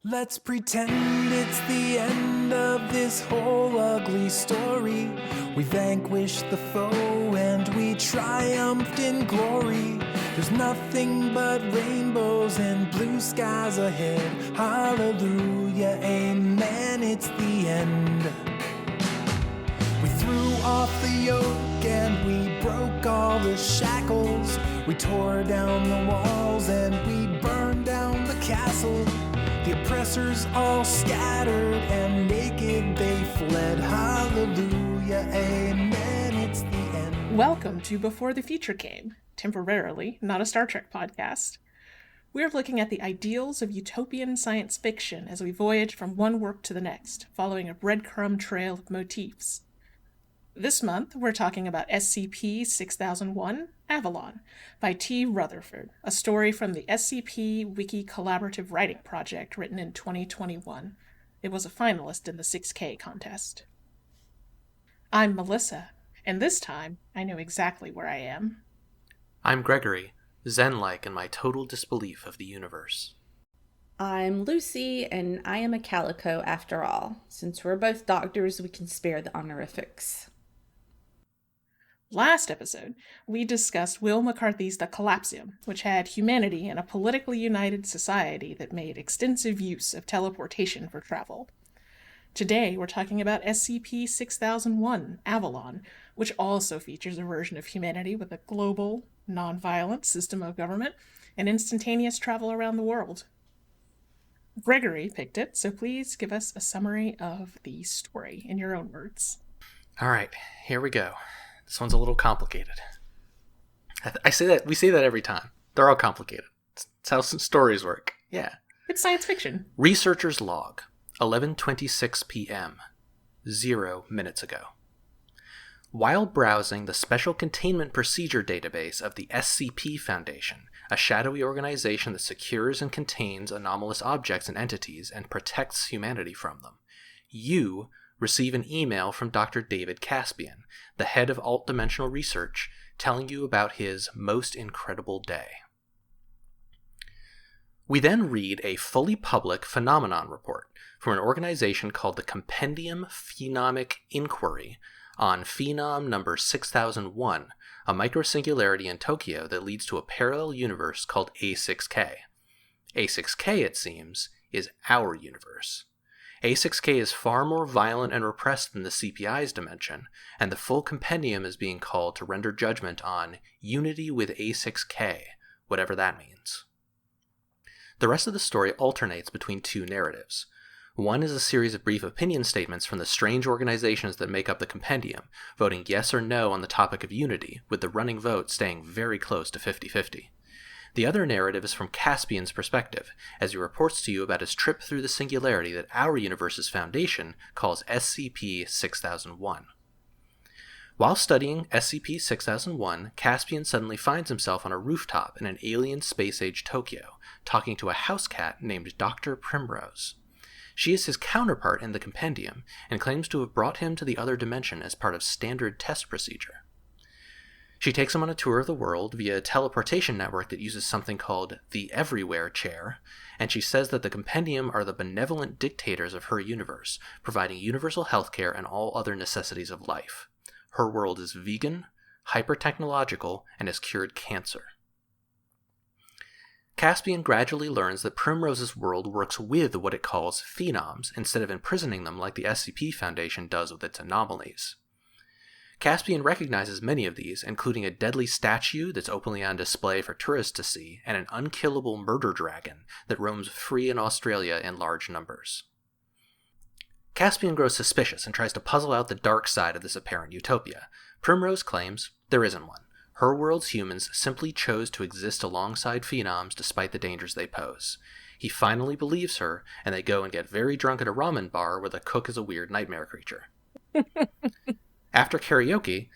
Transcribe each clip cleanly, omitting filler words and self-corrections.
Let's pretend it's the end of this whole ugly story. We vanquished the foe and we triumphed in glory. There's nothing but rainbows and blue skies ahead. Hallelujah, amen, it's the end. We threw off the yoke and we broke all the shackles. We tore down the walls and we burned down the castle. The oppressors all scattered and naked they fled. Hallelujah, amen, it's the end. Welcome to Before the Future Came, temporarily not a Star Trek podcast. We're looking at the ideals of utopian science fiction as we voyage from one work to the next, following a breadcrumb trail of motifs. This month, we're talking about SCP-6001, Avalon, by T. Rutherford, a story from the SCP Wiki Collaborative Writing Project written in 2021. It was a finalist in the 6K contest. I'm Melissa, and this time, I know exactly where I am. I'm Gregory, zen-like in my total disbelief of the universe. I'm Lucy, and I am a calico after all. Since we're both doctors, we can spare the honorifics. Last episode, we discussed Will McCarthy's The Collapsium, which had humanity in a politically united society that made extensive use of teleportation for travel. Today, we're talking about SCP-6001, Avalon, which also features a version of humanity with a global, non-violent system of government and instantaneous travel around the world. Gregory picked it, so please give us a summary of the story in your own words. All right, here we go. This one's a little complicated. We say that every time. They're all complicated. It's how stories work. Yeah. It's science fiction. Researcher's log, 11:26 p.m., 0 minutes ago. While browsing the Special Containment Procedure database of the SCP Foundation, a shadowy organization that secures and contains anomalous objects and entities and protects humanity from them, you receive an email from Dr. David Caspian, the head of alt-dimensional research, telling you about his most incredible day. We then read a fully public phenomenon report from an organization called the Compendium Phenomic Inquiry on Phenom number 6001, a microsingularity in Tokyo that leads to a parallel universe called A6K. A6K, it seems, is our universe. A6K is far more violent and repressed than the CPI's dimension, and the full compendium is being called to render judgment on unity with A6K, whatever that means. The rest of the story alternates between two narratives. One is a series of brief opinion statements from the strange organizations that make up the compendium, voting yes or no on the topic of unity, with the running vote staying very close to 50-50. The other narrative is from Caspian's perspective, as he reports to you about his trip through the singularity that our universe's foundation calls SCP-6001. While studying SCP-6001, Caspian suddenly finds himself on a rooftop in an alien space-age Tokyo, talking to a house cat named Dr. Primrose. She is his counterpart in the compendium, and claims to have brought him to the other dimension as part of standard test procedure. She takes him on a tour of the world via a teleportation network that uses something called the Everywhere Chair, and she says that the compendium are the benevolent dictators of her universe, providing universal healthcare and all other necessities of life. Her world is vegan, hyper-technological, and has cured cancer. Caspian gradually learns that Primrose's world works with what it calls phenoms, instead of imprisoning them like the SCP Foundation does with its anomalies. Caspian recognizes many of these, including a deadly statue that's openly on display for tourists to see, and an unkillable murder dragon that roams free in Australia in large numbers. Caspian grows suspicious and tries to puzzle out the dark side of this apparent utopia. Primrose claims there isn't one. Her world's humans simply chose to exist alongside phenoms despite the dangers they pose. He finally believes her, and they go and get very drunk at a ramen bar where the cook is a weird nightmare creature. After karaoke,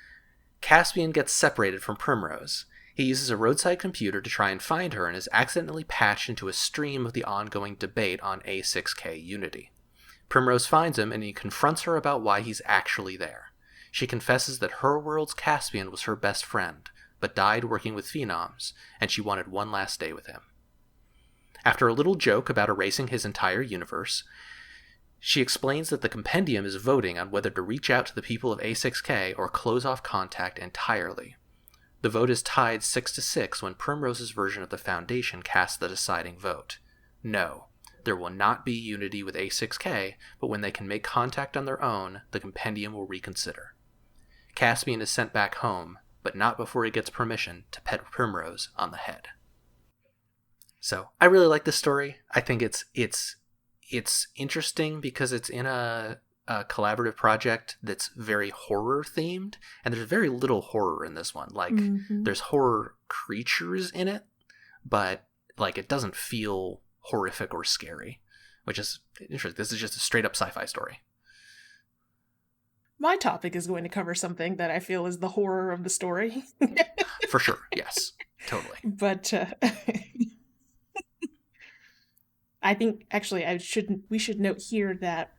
Caspian gets separated from Primrose. He uses a roadside computer to try and find her and is accidentally patched into a stream of the ongoing debate on A6K unity. Primrose finds him and he confronts her about why he's actually there. She confesses that her world's Caspian was her best friend, but died working with phenoms, and she wanted one last day with him. After a little joke about erasing his entire universe, she explains that the compendium is voting on whether to reach out to the people of A6K or close off contact entirely. The vote is tied 6-6 when Primrose's version of the Foundation casts the deciding vote. No, there will not be unity with A6K, but when they can make contact on their own, the compendium will reconsider. Caspian is sent back home, but not before he gets permission to pet Primrose on the head. So, I really like this story. I think it's interesting because it's in a collaborative project that's very horror themed, and there's very little horror in this one. Like, there's horror creatures in it, but like it doesn't feel horrific or scary, which is interesting. This is just a straight up sci-fi story. My topic is going to cover something that I feel is the horror of the story. For sure, yes, totally. But I think actually we should note here that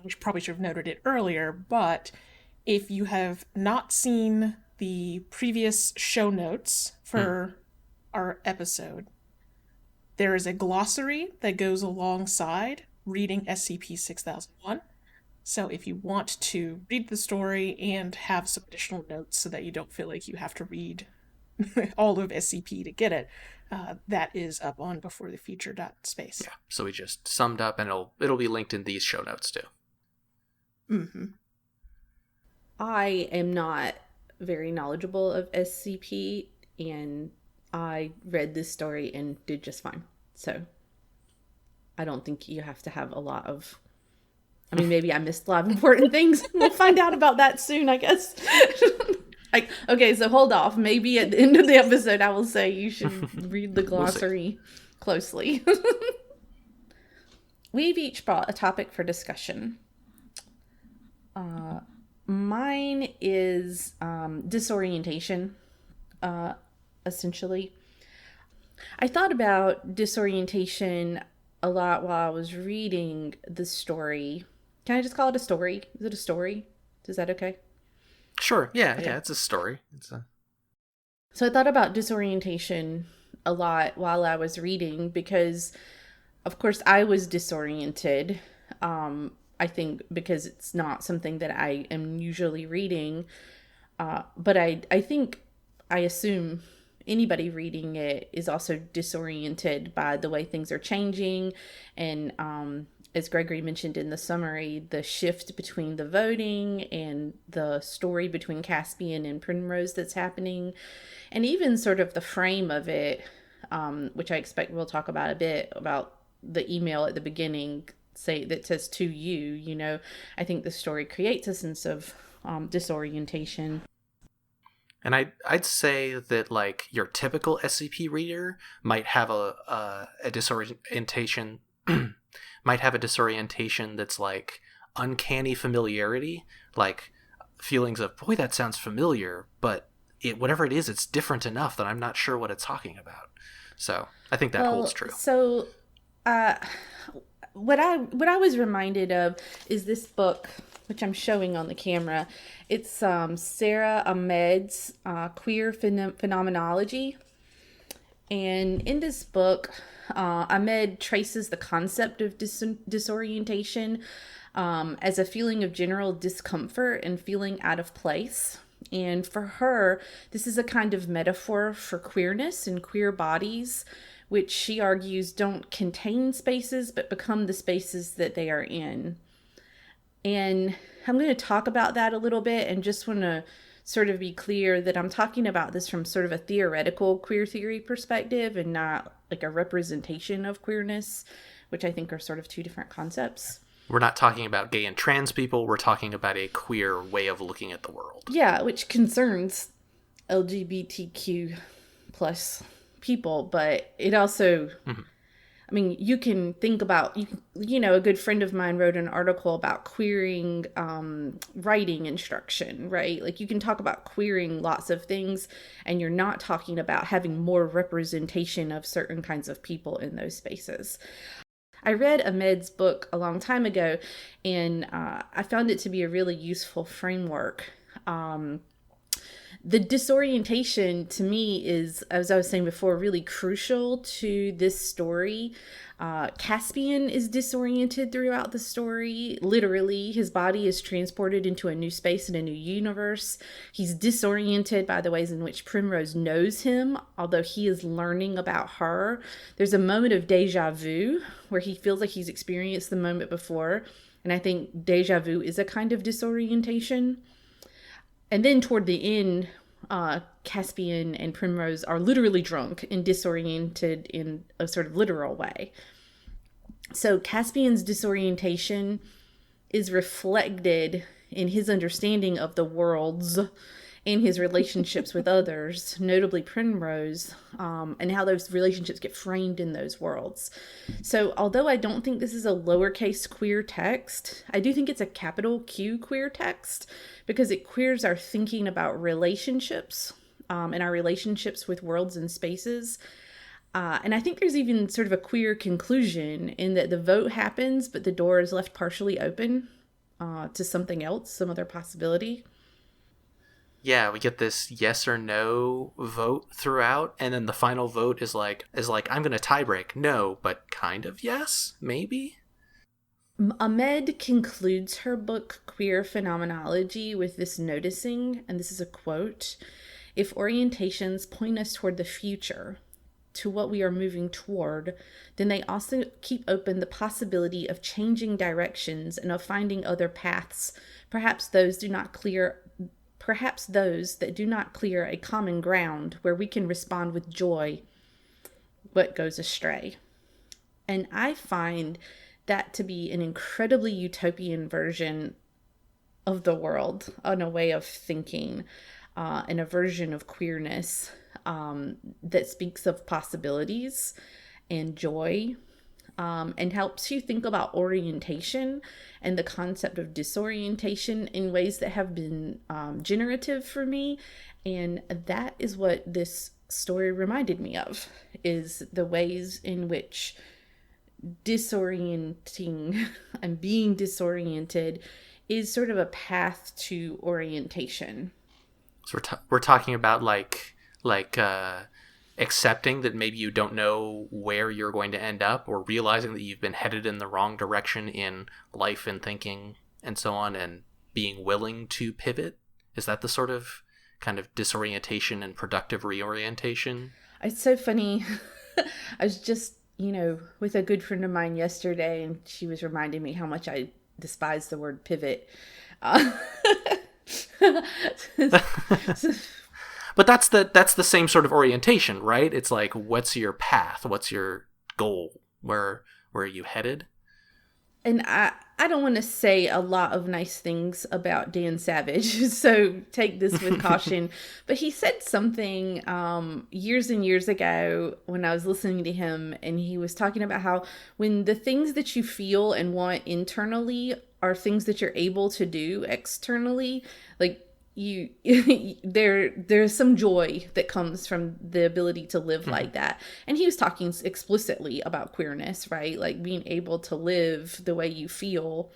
we probably should have noted it earlier, but if you have not seen the previous show notes for our episode, there is a glossary that goes alongside reading SCP-6001. So if you want to read the story and have some additional notes so that you don't feel like you have to read all of SCP to get it, that is up on beforethefuture.space. Yeah, so we just summed up, and it'll be linked in these show notes too. Mm-hmm. I am not very knowledgeable of SCP, and I read this story and did just fine. So I don't think you have to have a lot of... I mean, maybe I missed a lot of important things. We'll find out about that soon, I guess. Okay, so hold off. Maybe at the end of the episode, I will say you should read the glossary closely. We've each brought a topic for discussion. Mine is disorientation, essentially. I thought about disorientation a lot while I was reading the story. Can I just call it a story? Is it a story? Is that okay? Sure. Yeah, it's a story. So I thought about disorientation a lot while I was reading because, of course, I was disoriented. I think because it's not something that I am usually reading. But I assume anybody reading it is also disoriented by the way things are changing. And as Gregory mentioned in the summary, the shift between the voting and the story between Caspian and Primrose that's happening. And even sort of the frame of it, which I expect we'll talk about a bit, about the email at the beginning that says to you, I think the story creates a sense of disorientation. And I'd say that, like, your typical SCP reader might have a disorientation, that's like uncanny familiarity, like feelings of, boy, that sounds familiar, but whatever it is, it's different enough that I'm not sure what it's talking about. So I think that holds true. So what I was reminded of is this book, which I'm showing on the camera. It's Sarah Ahmed's Queer Phenomenology. And in this book, Ahmed traces the concept of disorientation as a feeling of general discomfort and feeling out of place. And for her, this is a kind of metaphor for queerness and queer bodies, which she argues don't contain spaces, but become the spaces that they are in. And I'm going to talk about that a little bit, and just want to sort of be clear that I'm talking about this from sort of a theoretical queer theory perspective and not like a representation of queerness, which I think are sort of two different concepts. We're not talking about gay and trans people. We're talking about a queer way of looking at the world. Yeah, which concerns LGBTQ plus people, but it also... Mm-hmm. I mean, you can think about, a good friend of mine wrote an article about queering writing instruction, right? Like, you can talk about queering lots of things, and you're not talking about having more representation of certain kinds of people in those spaces. I read Ahmed's book a long time ago, and I found it to be a really useful framework The disorientation to me is, as I was saying before, really crucial to this story. Caspian is disoriented throughout the story. Literally, his body is transported into a new space and a new universe. He's disoriented by the ways in which Primrose knows him, although he is learning about her. There's a moment of deja vu where he feels like he's experienced the moment before. And I think deja vu is a kind of disorientation. And then toward the end, Caspian and Primrose are literally drunk and disoriented in a sort of literal way. So Caspian's disorientation is reflected in his understanding of the worlds and his relationships with others, notably Primrose, and how those relationships get framed in those worlds. So although I don't think this is a lowercase queer text, I do think it's a capital Q queer text, because it queers our thinking about relationships and our relationships with worlds and spaces. And I think there's even sort of a queer conclusion in that the vote happens, but the door is left partially open to something else, some other possibility. Yeah, we get this yes or no vote throughout, and then the final vote is like I'm gonna tiebreak. No, but kind of yes, maybe. Ahmed concludes her book Queer Phenomenology with this noticing, and this is a quote: "If orientations point us toward the future, to what we are moving toward, then they also keep open the possibility of changing directions and of finding other paths, perhaps those that do not clear a common ground where we can respond with joy what goes astray." And I find that to be an incredibly utopian version of the world, and a way of thinking, and a version of queerness that speaks of possibilities and joy, and helps you think about orientation and the concept of disorientation in ways that have been generative for me. And that is what this story reminded me of, is the ways in which disorienting and being disoriented is sort of a path to orientation. So we're talking about like accepting that maybe you don't know where you're going to end up, or realizing that you've been headed in the wrong direction in life and thinking and so on, and being willing to pivot. Is that the sort of kind of disorientation and productive reorientation? It's so funny. I was just, with a good friend of mine yesterday, and she was reminding me how much I despise the word pivot. But that's the same sort of orientation, right? It's like, what's your path? What's your goal? Where are you headed? And I don't want to say a lot of nice things about Dan Savage, so take this with caution. But he said something years and years ago when I was listening to him, and he was talking about how when the things that you feel and want internally are things that you're able to do externally, like there's some joy that comes from the ability to live like that. And he was talking explicitly about queerness, right? Like being able to live the way you feel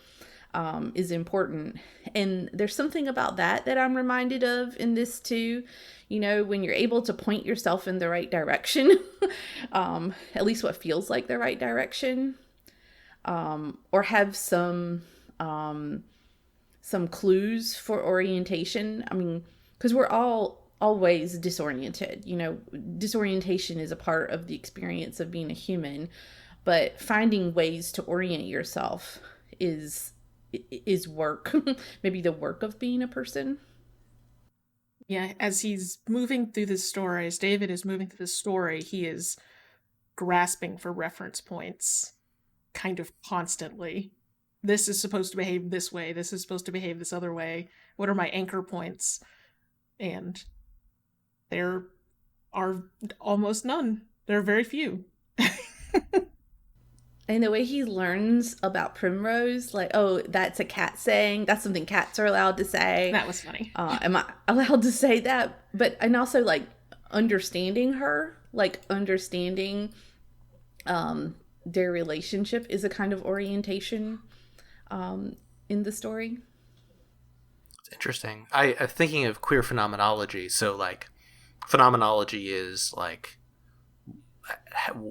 is important. And there's something about that I'm reminded of in this too. When you're able to point yourself in the right direction, at least what feels like the right direction, or have some clues for orientation. I mean, because we're all always disoriented. Disorientation is a part of the experience of being a human, but finding ways to orient yourself is work. Maybe the work of being a person. Yeah, as he's moving through this story, as David is moving through the story, he is grasping for reference points kind of constantly. This is supposed to behave this way. This is supposed to behave this other way. What are my anchor points? And there are almost none. There are very few. And the way he learns about Primrose, like, oh, that's a cat saying. That's something cats are allowed to say. That was funny. Am I allowed to say that? And also, like, understanding her, like, understanding their relationship is a kind of orientation in the story. Interesting. I'm thinking of queer phenomenology. So, like, phenomenology is, like,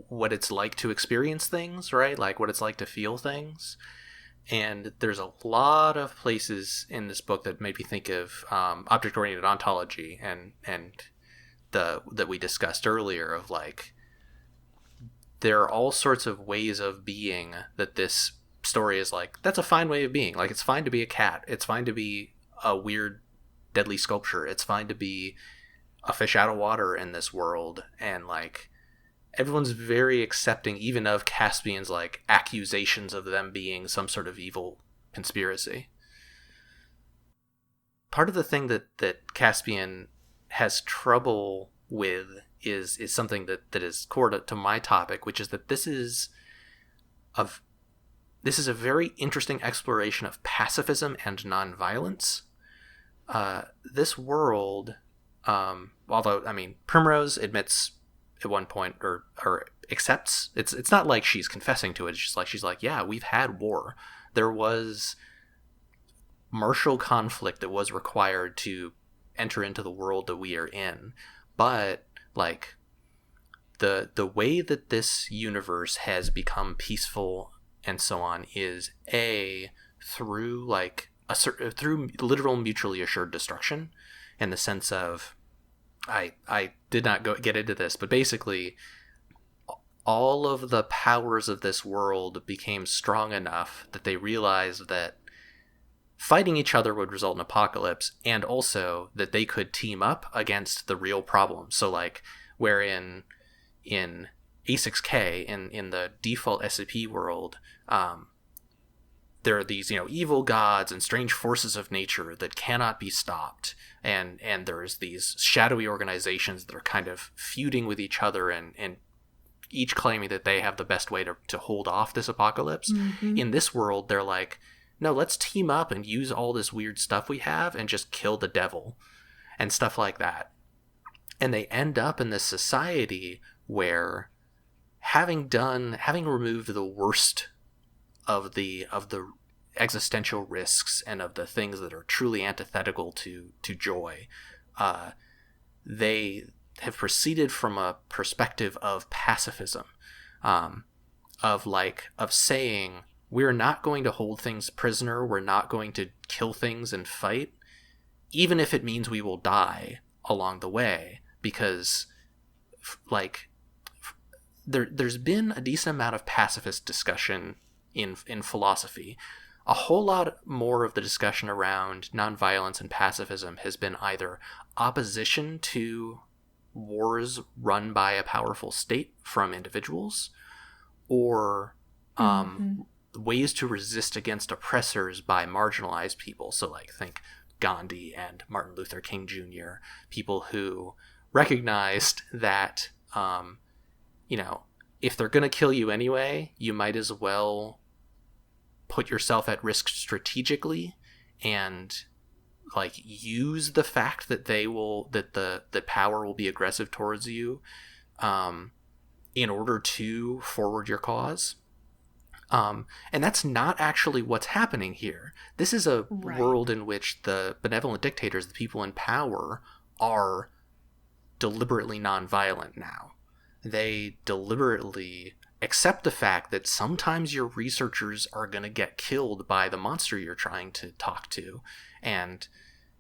what it's like to experience things, right? Like, what it's like to feel things. And there's a lot of places in this book that made me think of object-oriented ontology and that we discussed earlier of, like, there are all sorts of ways of being that this story is like, that's a fine way of being. Like, it's fine to be a cat. It's fine to be a weird, deadly sculpture. It's fine to be a fish out of water in this world. And, like, everyone's very accepting even of Caspian's, like, accusations of them being some sort of evil conspiracy. Part of the thing that Caspian has trouble with is something that is core to my topic, which is that this is a very interesting exploration of pacifism and nonviolence. This world, although, I mean, Primrose admits at one point or accepts, it's not like she's confessing to it, it's just like she's like, yeah, we've had war. There was martial conflict that was required to enter into the world that we are in, but, like, the way that this universe has become peaceful and so on is through, like, through literal mutually assured destruction, in the sense of, I did not get into this, but basically all of the powers of this world became strong enough that they realized that fighting each other would result in apocalypse, and also that they could team up against the real problem. So, like, wherein in A6K, in the default SCP world, there are these, evil gods and strange forces of nature that cannot be stopped, and there's these shadowy organizations that are kind of feuding with each other and each claiming that they have the best way to hold off this apocalypse. Mm-hmm. In this world, they're like, no, let's team up and use all this weird stuff we have and just kill the devil and stuff like that. And they end up in this society where, having removed the worst of the existential risks and of the things that are truly antithetical to joy, they have proceeded from a perspective of pacifism, of saying, we're not going to hold things prisoner, we're not going to kill things and fight, even if it means we will die along the way, because, like, there's been a decent amount of pacifist discussion in philosophy. A whole lot more of the discussion around nonviolence and pacifism has been either opposition to wars run by a powerful state from individuals, or ways to resist against oppressors by marginalized people. So, like, think Gandhi and Martin Luther King Jr., people who recognized that, if they're going to kill you anyway, you might as well put yourself at risk strategically and, like, use the fact that the power will be aggressive towards you in order to forward your cause. And that's not actually what's happening here. This is a world in which the benevolent dictators, the people in power, are deliberately nonviolent now. They deliberately accept the fact that sometimes your researchers are going to get killed by the monster you're trying to talk to, and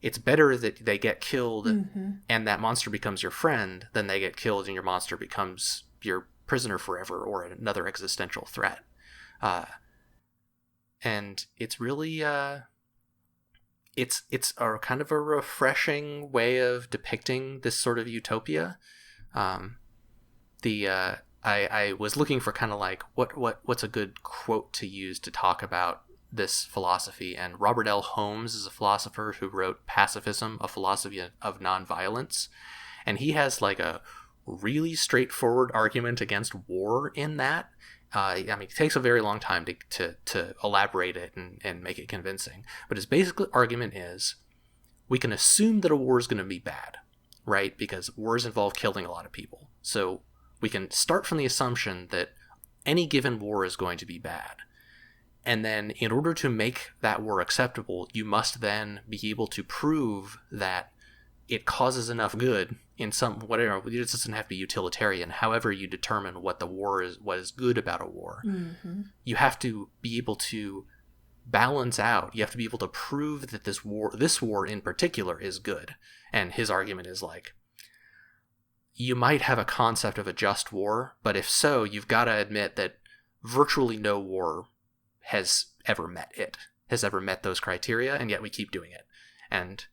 it's better that they get killed and that monster becomes your friend than they get killed and your monster becomes your prisoner forever or another existential threat. And it's really it's a kind of a refreshing way of depicting this sort of utopia. I was looking for kind of like what's a good quote to use to talk about this philosophy, and Robert L. Holmes is a philosopher who wrote Pacifism, A Philosophy of Nonviolence, and he has, like, a really straightforward argument against war in that. It takes a very long time to elaborate it and make it convincing, but his basic argument is, we can assume that a war is going to be bad, right? Because wars involve killing a lot of people. So we can start from the assumption that any given war is going to be bad. And then in order to make that war acceptable, you must then be able to prove that it causes enough good in some, whatever, it doesn't have to be utilitarian, however you determine what the war is, what is good about a war. Mm-hmm. You have to be able to balance out, you have to be able to prove that this war in particular is good. And his argument is like, you might have a concept of a just war, but if so, you've got to admit that virtually no war has ever met those criteria, and yet we keep doing it, and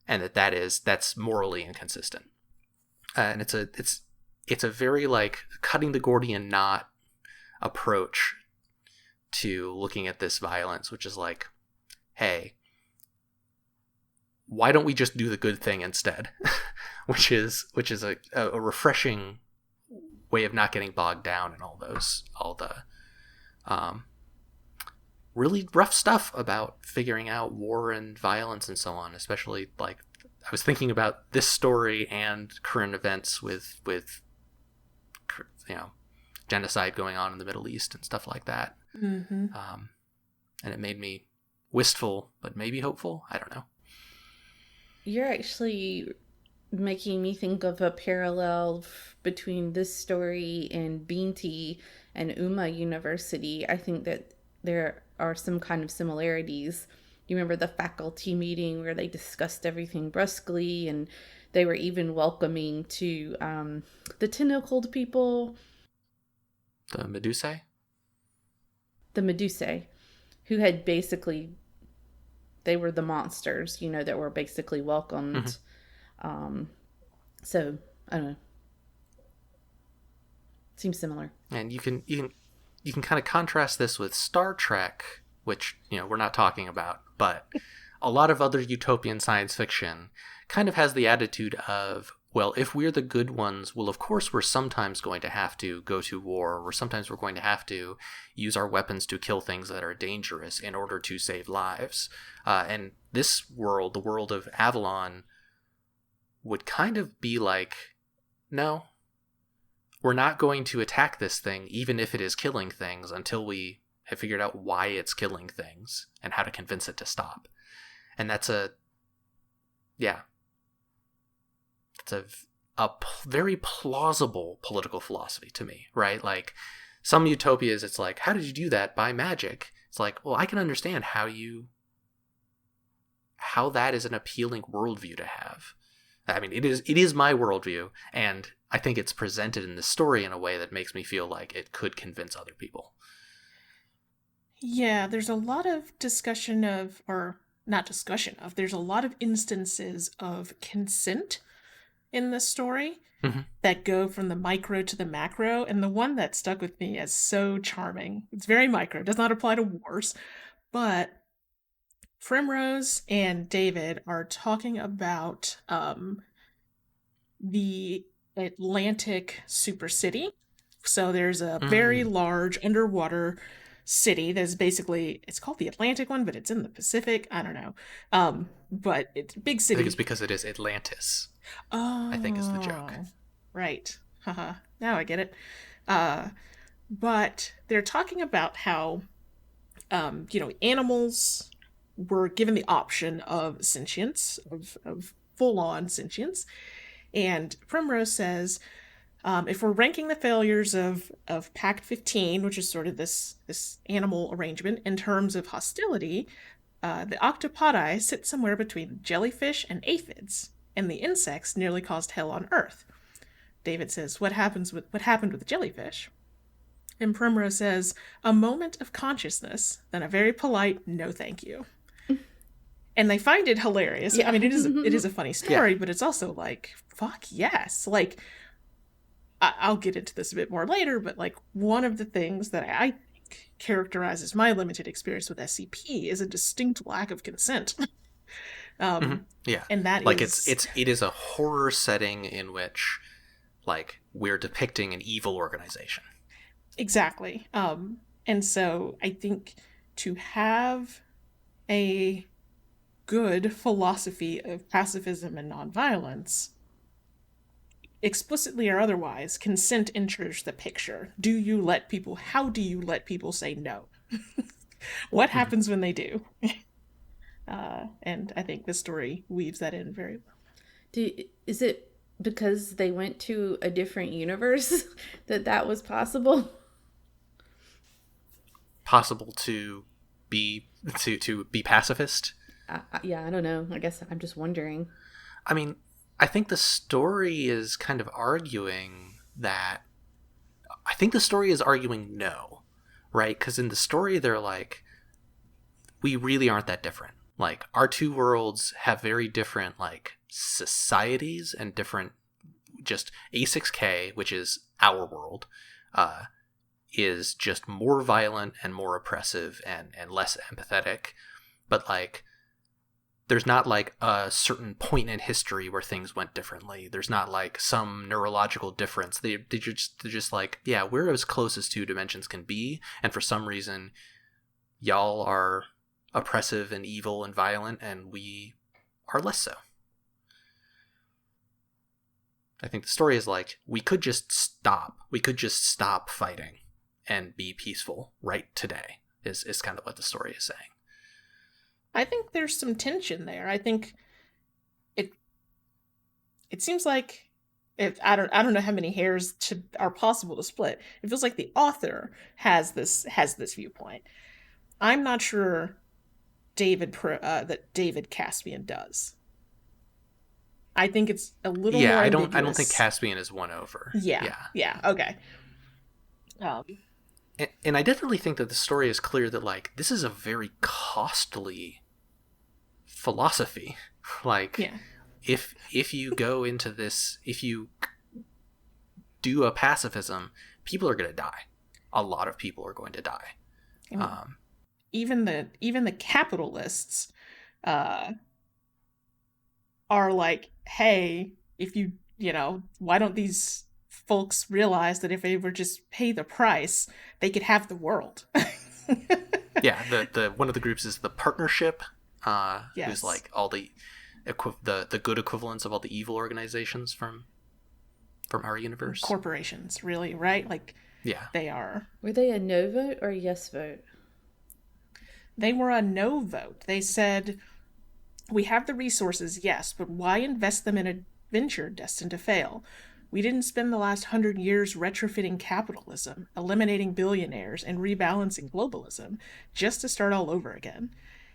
that's morally inconsistent. And it's a very like cutting the Gordian knot approach to looking at this violence, which is like, hey, why don't we just do the good thing instead? which is a refreshing way of not getting bogged down in all the really rough stuff about figuring out war and violence and so on. Especially, like, I was thinking about this story and current events with genocide going on in the Middle East and stuff like that. Mm-hmm. And it made me wistful, but maybe hopeful. I don't know. You're actually making me think of a parallel between this story and Binti and Umma University. I think that there are some kind of similarities. You remember the faculty meeting where they discussed everything brusquely, and they were even welcoming to the tentacled people. The Medusae? The Medusae, who had basically, they were the monsters, that were basically welcomed. Mm-hmm. So, I don't know. Seems similar. And you can kind of contrast this with Star Trek, which, we're not talking about, but a lot of other utopian science fiction kind of has the attitude of, well, if we're the good ones, well, of course we're sometimes going to have to go to war, or sometimes we're going to have to use our weapons to kill things that are dangerous in order to save lives. And this world, the world of Avalon, would kind of be like, no, we're not going to attack this thing, even if it is killing things, until we have figured out why it's killing things and how to convince it to stop. And that's a very plausible political philosophy to me, right? Like, some utopias, it's like, how did you do that? By magic. It's like, well, I can understand how that is an appealing worldview to have. I mean, it is my worldview, and I think it's presented in the story in a way that makes me feel like it could convince other people. Yeah, there's a lot of discussion of, or not discussion of, there's a lot of instances of consent in the story that go from the micro to the macro, and the one that stuck with me as so charming, it's very micro, does not apply to wars, but Primrose and David are talking about the Atlantic super city. So there's a very large underwater city that's basically, it's called the Atlantic one, but it's in the Pacific. I don't know. But it's a big city. I think it's because it is Atlantis. Oh, I think is the joke. Right. Haha. Now I get it. But they're talking about how, animals were given the option of sentience, of full-on sentience. And Primrose says, if we're ranking the failures of Pact 15, which is sort of this animal arrangement, in terms of hostility, the octopodi sit somewhere between jellyfish and aphids, and the insects nearly caused hell on Earth. David says, what happened with the jellyfish? And Primrose says, a moment of consciousness, then a very polite no thank you. And they find it hilarious. Yeah. I mean, it is a funny story, but it's also like, fuck yes. Like, I'll get into this a bit more later, but like, one of the things that I think characterizes my limited experience with SCP is a distinct lack of consent. Yeah. And that like is... it is a horror setting in which, like, we're depicting an evil organization. Exactly. And so I think to have a good philosophy of pacifism and nonviolence, explicitly or otherwise, consent enters the picture. How do you let people say no? What happens when they do? And I think this story weaves that in very well. Is it because they went to a different universe that was possible? Possible to be pacifist? Yeah, I don't know. I guess I'm just wondering. I mean, I think the story is kind of arguing that. I think the story is arguing no, right? Because in the story, they're like, we really aren't that different. Like, our two worlds have very different, like, societies and different, just A6K, which is our world, is just more violent and more oppressive and less empathetic. But, like, there's not, like, a certain point in history where things went differently. There's not, like, some neurological difference. They're just like, yeah, we're as close as two dimensions can be, and for some reason, y'all are oppressive and evil and violent, and we are less so. I think the story is like, we could just stop. We could just stop fighting and be peaceful right today, is kind of what the story is saying. I think there's some tension there. I think it seems like I don't know how many hairs are possible to split. It feels like the author has this viewpoint. I'm not sure that David Caspian does. I think it's a little more ambiguous. I don't think Caspian is won over. Yeah. Okay. And I definitely think that the story is clear that, like, this is a very costly philosophy. Like, yeah. if you go into this, if you do a pacifism, people are going to die. A lot of people are going to die. Even the capitalists are like, hey, if you why don't these folks realize that if they were just pay the price, they could have the world. Yeah, the one of the groups is the Partnership, yes. Who's like all the good equivalents of all the evil organizations from our universe. Corporations, really, right? Like, yeah, they are. Were they a no vote or a yes vote? They were a no vote. They said, we have the resources, yes, but why invest them in a venture destined to fail? We didn't spend the last 100 years retrofitting capitalism, eliminating billionaires, and rebalancing globalism, just to start all over again.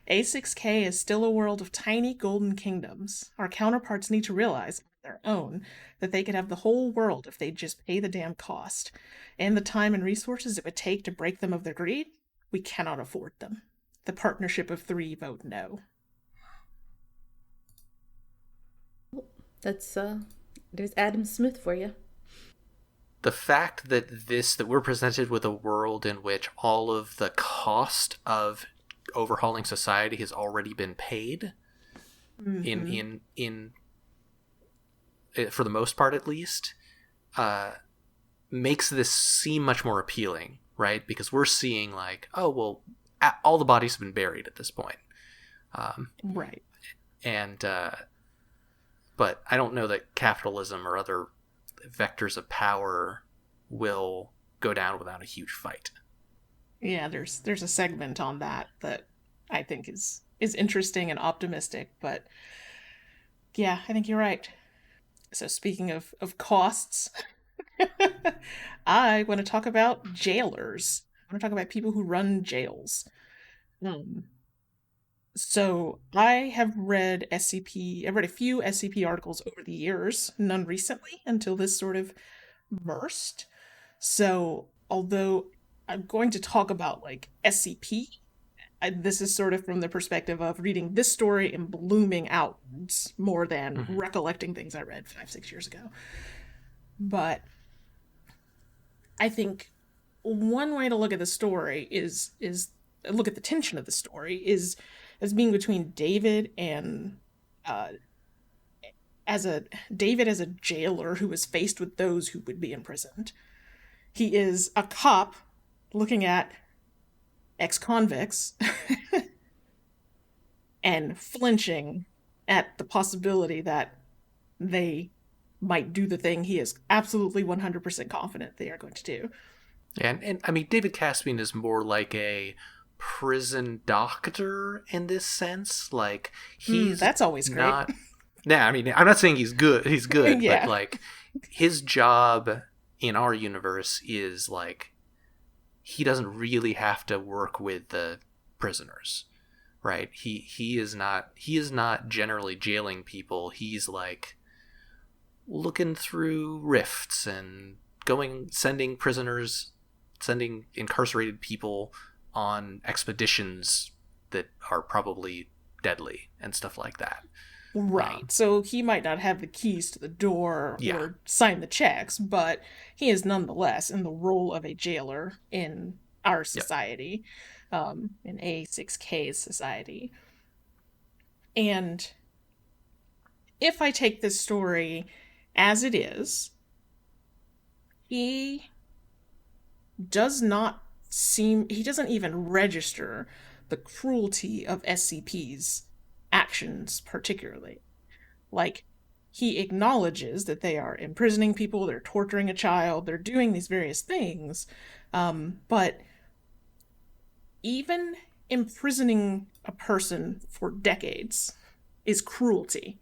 A6K is still a world of tiny golden kingdoms. Our counterparts need to realize on their own that they could have the whole world if they'd just pay the damn cost. And the time and resources it would take to break them of their greed, we cannot afford them. The Partnership of Three vote no. That's there's Adam Smith for you. The fact that we're presented with a world in which all of the cost of overhauling society has already been paid, in for the most part at least, makes this seem much more appealing, right? Because we're seeing like, oh well, all the bodies have been buried at this point, right? And but I don't know that capitalism or other vectors of power will go down without a huge fight. Yeah, there's a segment on that I think is interesting and optimistic, but yeah, I think you're right. So speaking of costs, I want to talk about jailers. I want to talk about people who run jails. So I have read a few SCP articles over the years, none recently until this sort of burst. So although I'm going to talk about like SCP, this is sort of from the perspective of reading this story and blooming outwards more than recollecting things I read 5-6 years ago. But I think one way to look at the story is look at the tension of the story is as being between David and David as a jailer who is faced with those who would be imprisoned. He is a cop looking at ex-convicts and flinching at the possibility that they might do the thing he is absolutely 100% confident they are going to do. And I mean, David Caspian is more like a prison doctor in this sense. Like, he's that's always great. not. Yeah, I mean, I'm not saying he's good. He's good, Yeah. but like, his job in our universe is like, he doesn't really have to work with the prisoners, right? He is not generally jailing people. He's like looking through rifts and sending incarcerated people on expeditions that are probably deadly and stuff like that. Right. So he might not have the keys to the door or sign the checks, but he is nonetheless in the role of a jailer in our society, in A6K's society. And if I take this story as it is, he doesn't even register the cruelty of SCP's actions particularly. Like, he acknowledges that they are imprisoning people, they're torturing a child, they're doing these various things, but even imprisoning a person for decades is cruelty.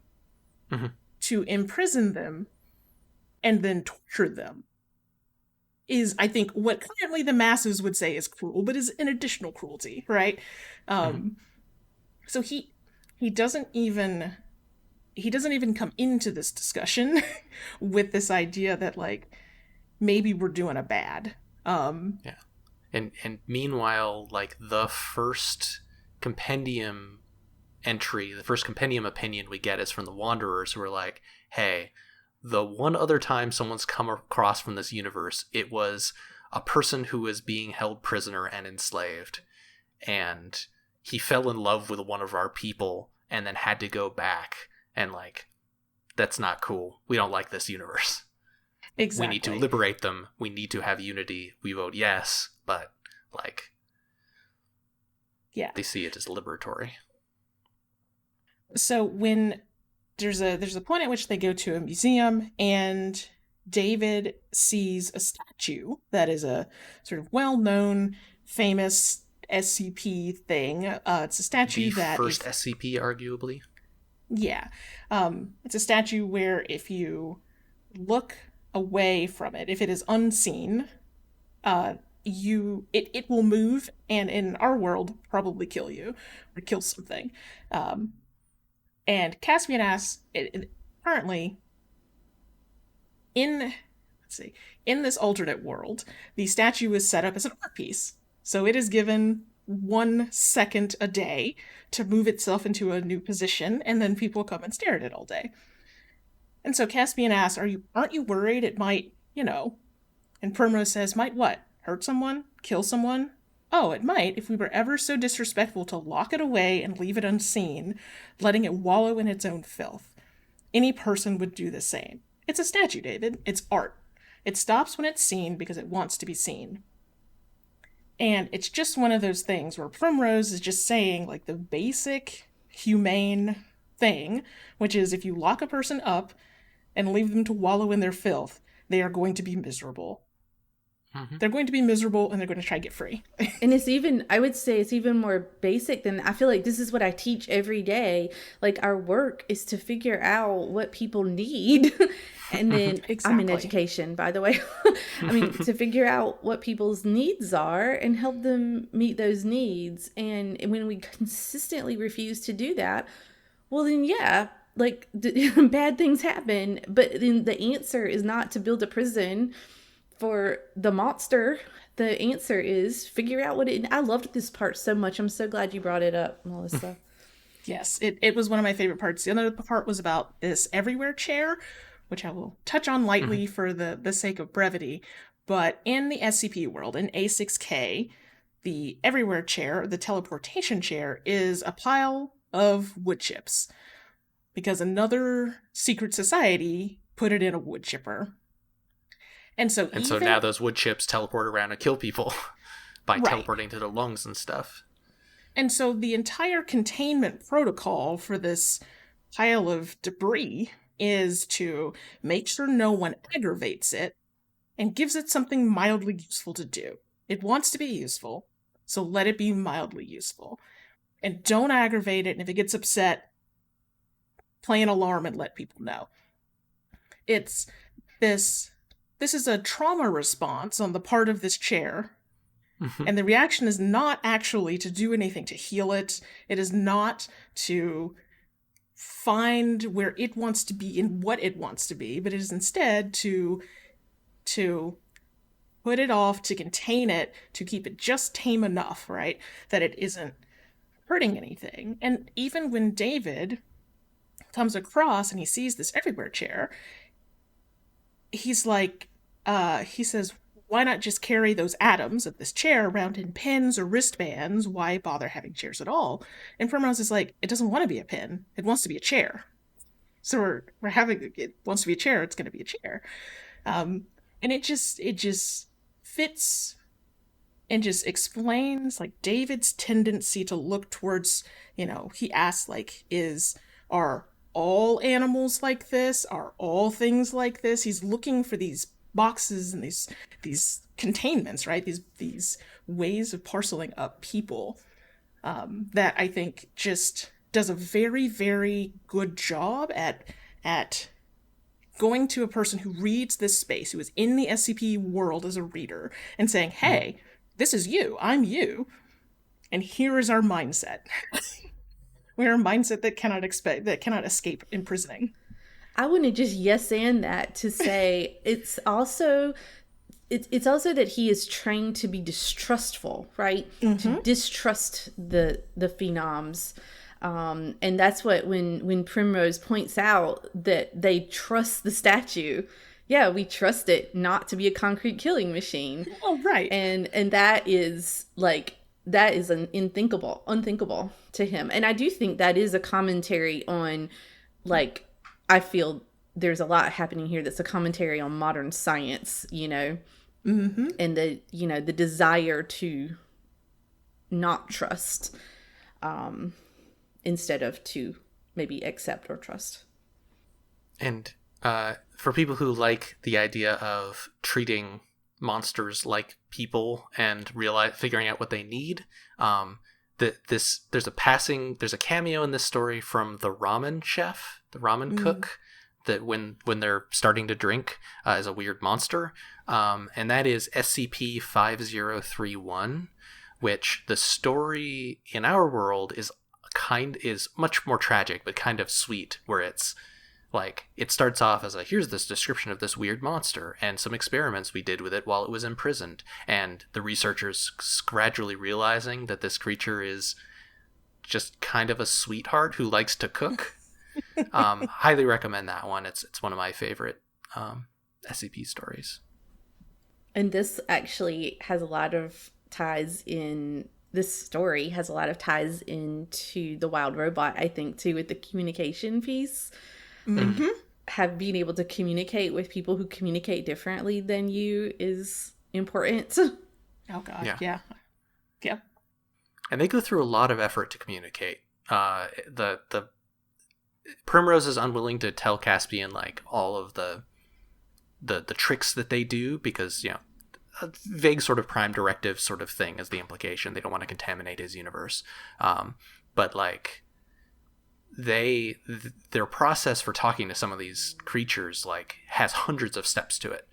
Mm-hmm. To imprison them and then torture them is, I think, what currently the masses would say is cruel, but is an additional cruelty, right? So he doesn't even come into this discussion with this idea that, like, maybe we're doing a bad. Yeah. And meanwhile, like, the first compendium entry, the first compendium opinion we get is from the Wanderers, who are like, hey, the one other time someone's come across from this universe, it was a person who was being held prisoner and enslaved, and he fell in love with one of our people and then had to go back, and, like, that's not cool. We don't like this universe. Exactly. We need to liberate them. We need to have unity. We vote yes, but, like, they see it as liberatory. So when there's a point at which they go to a museum, and David sees a statue that is a sort of well-known, famous SCP thing. It's a statue the first SCP, arguably. Yeah. It's a statue where if you look away from it, if it is unseen, it will move, and in our world probably kill you or kill something. And Caspian asks, currently in this alternate world, the statue is set up as an art piece. So it is given 1 second a day to move itself into a new position, and then people come and stare at it all day. And so Caspian asks, aren't you worried it might, and Primrose says, might what? Hurt someone? Kill someone? Oh, it might if we were ever so disrespectful to lock it away and leave it unseen, letting it wallow in its own filth. Any person would do the same. It's a statue, David. It's art. It stops when it's seen because it wants to be seen. And it's just one of those things where Primrose is just saying, like, the basic humane thing, which is if you lock a person up and leave them to wallow in their filth, they are going to be miserable. Mm-hmm. They're going to be miserable, and they're going to try to get free. And I would say it's even more basic than, I feel like this is what I teach every day. Like, our work is to figure out what people need. And then, exactly. I'm in education, by the way. I mean, to figure out what people's needs are and help them meet those needs. And when we consistently refuse to do that, well, then, yeah, like, bad things happen. But then the answer is not to build a prison for the monster. The answer is figure out I loved this part so much. I'm so glad you brought it up, Melissa. Yes, it was one of my favorite parts. The other part was about this everywhere chair, which I will touch on lightly for the sake of brevity. But in the SCP world, in A6K, the everywhere chair, the teleportation chair, is a pile of wood chips. Because another secret society put it in a wood chipper. And so now those wood chips teleport around and kill people by teleporting to their lungs and stuff. And so the entire containment protocol for this pile of debris is to make sure no one aggravates it and gives it something mildly useful to do. It wants to be useful, So let it be mildly useful. And don't aggravate it, and if it gets upset, play an alarm and let people know. It's this is a trauma response on the part of this chair. And the reaction is not actually to do anything to heal it. It is not to find where it wants to be in what it wants to be, but it is instead to put it off, to contain it, to keep it just tame enough, right? That it isn't hurting anything. And even when David comes across and he sees this everywhere chair, he's like, he says, why not just carry those atoms of this chair around in pins or wristbands? Why bother having chairs at all? And Primrose is like, it doesn't want to be a pin. It wants to be a chair. So we're having, it wants to be a chair. It's going to be a chair. And it just fits and just explains like David's tendency to look towards, he asks like, are all animals like this? Are all things like this? He's looking for these boxes and these containments, right? These ways of parceling up people that I think just does a very, very good job at going to a person who reads this space, who is in the SCP world as a reader, and saying, hey, this is you, I'm you, and here is our mindset. We're a mindset that cannot escape imprisoning. I want to just yes and that to say it's also that he is trained to be distrustful, right? To distrust the phenoms. And that's what when Primrose points out that they trust the statue. Yeah, we trust it not to be a concrete killing machine. Oh, right. And that is an unthinkable to him. And I do think that is a commentary on I feel there's a lot happening here that's a commentary on modern science, and the desire to not trust instead of to maybe accept or trust. And for people who like the idea of treating monsters like people and figuring out what they need, there's a cameo in this story from the ramen chef, the ramen cook, that when they're starting to drink is a weird monster, and that is SCP-5031, which the story in our world is much more tragic but kind of sweet, where it's like it starts off as here's this description of this weird monster and some experiments we did with it while it was imprisoned, and the researchers gradually realizing that this creature is just kind of a sweetheart who likes to cook. Highly recommend that one. It's one of my favorite SCP stories. And this actually has a lot of ties in. This story has a lot of ties into the Wild Robot, I think, too, with the communication piece. Have being able to communicate with people who communicate differently than you is important. Oh God, yeah. And they go through a lot of effort to communicate. The Primrose is unwilling to tell Caspian all of the tricks that they do because a vague sort of prime directive sort of thing is the implication. They don't want to contaminate his universe, but their process for talking to some of these creatures has hundreds of steps to it,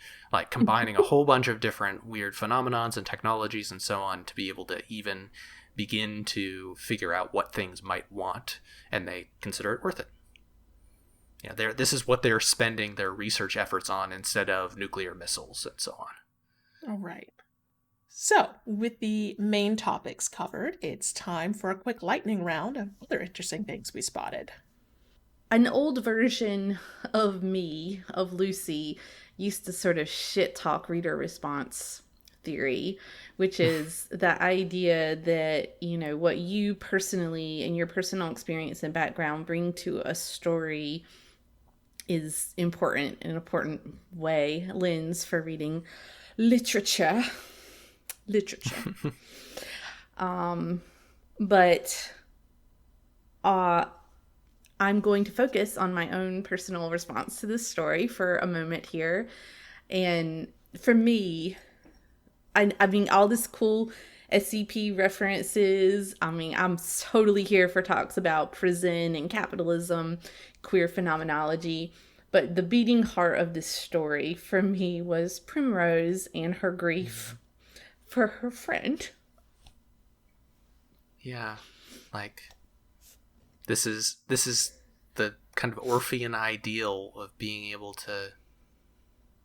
combining a whole bunch of different weird phenomenons and technologies and so on to be able to even begin to figure out what things might want, and they consider it worth it. This is what they're spending their research efforts on instead of nuclear missiles and so on. All right. So, with the main topics covered, it's time for a quick lightning round of other interesting things we spotted. An old version of me, of Lucy, used to sort of shit talk reader response theory, which is the idea that, what you personally and your personal experience and background bring to a story is important, an important lens for reading literature. But I'm going to focus on my own personal response to this story for a moment here. And for me, I mean, all this cool SCP references. I mean, I'm totally here for talks about prison and capitalism, queer phenomenology. But the beating heart of this story for me was Primrose and her grief for her friend. Yeah, like this is the kind of Orphean ideal of being able to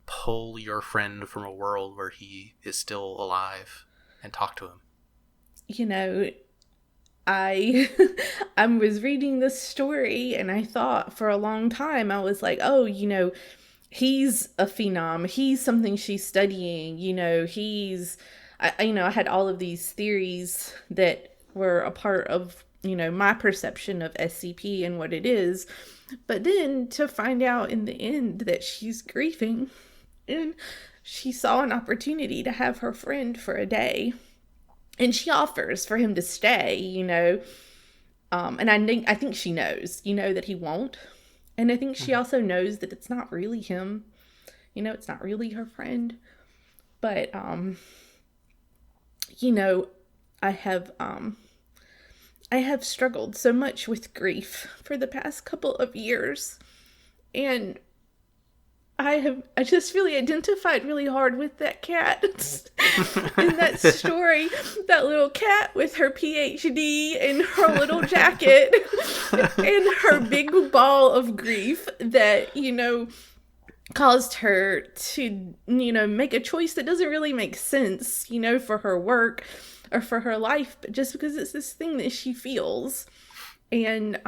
pull your friend from a world where he is still alive and talk to him. You know, I I was reading this story and I thought for a long time, I was like, oh, you know, he's a phenom. He's something she's studying. You know, I had all of these theories that were a part of, you know, my perception of SCP and what it is. But then to find out in the end that she's grieving and she saw an opportunity to have her friend for a day and she offers for him to stay, you know. And I think she knows, you know, that he won't. And I think she also knows that it's not really him. You know, it's not really her friend. But, you know, I have struggled so much with grief for the past couple of years. And I just really identified really hard with that cat in that story. That little cat with her PhD and her little jacket and her big ball of grief that, you know, caused her to, you know, make a choice that doesn't really make sense, you know, for her work or for her life, but just because it's this thing that she feels. And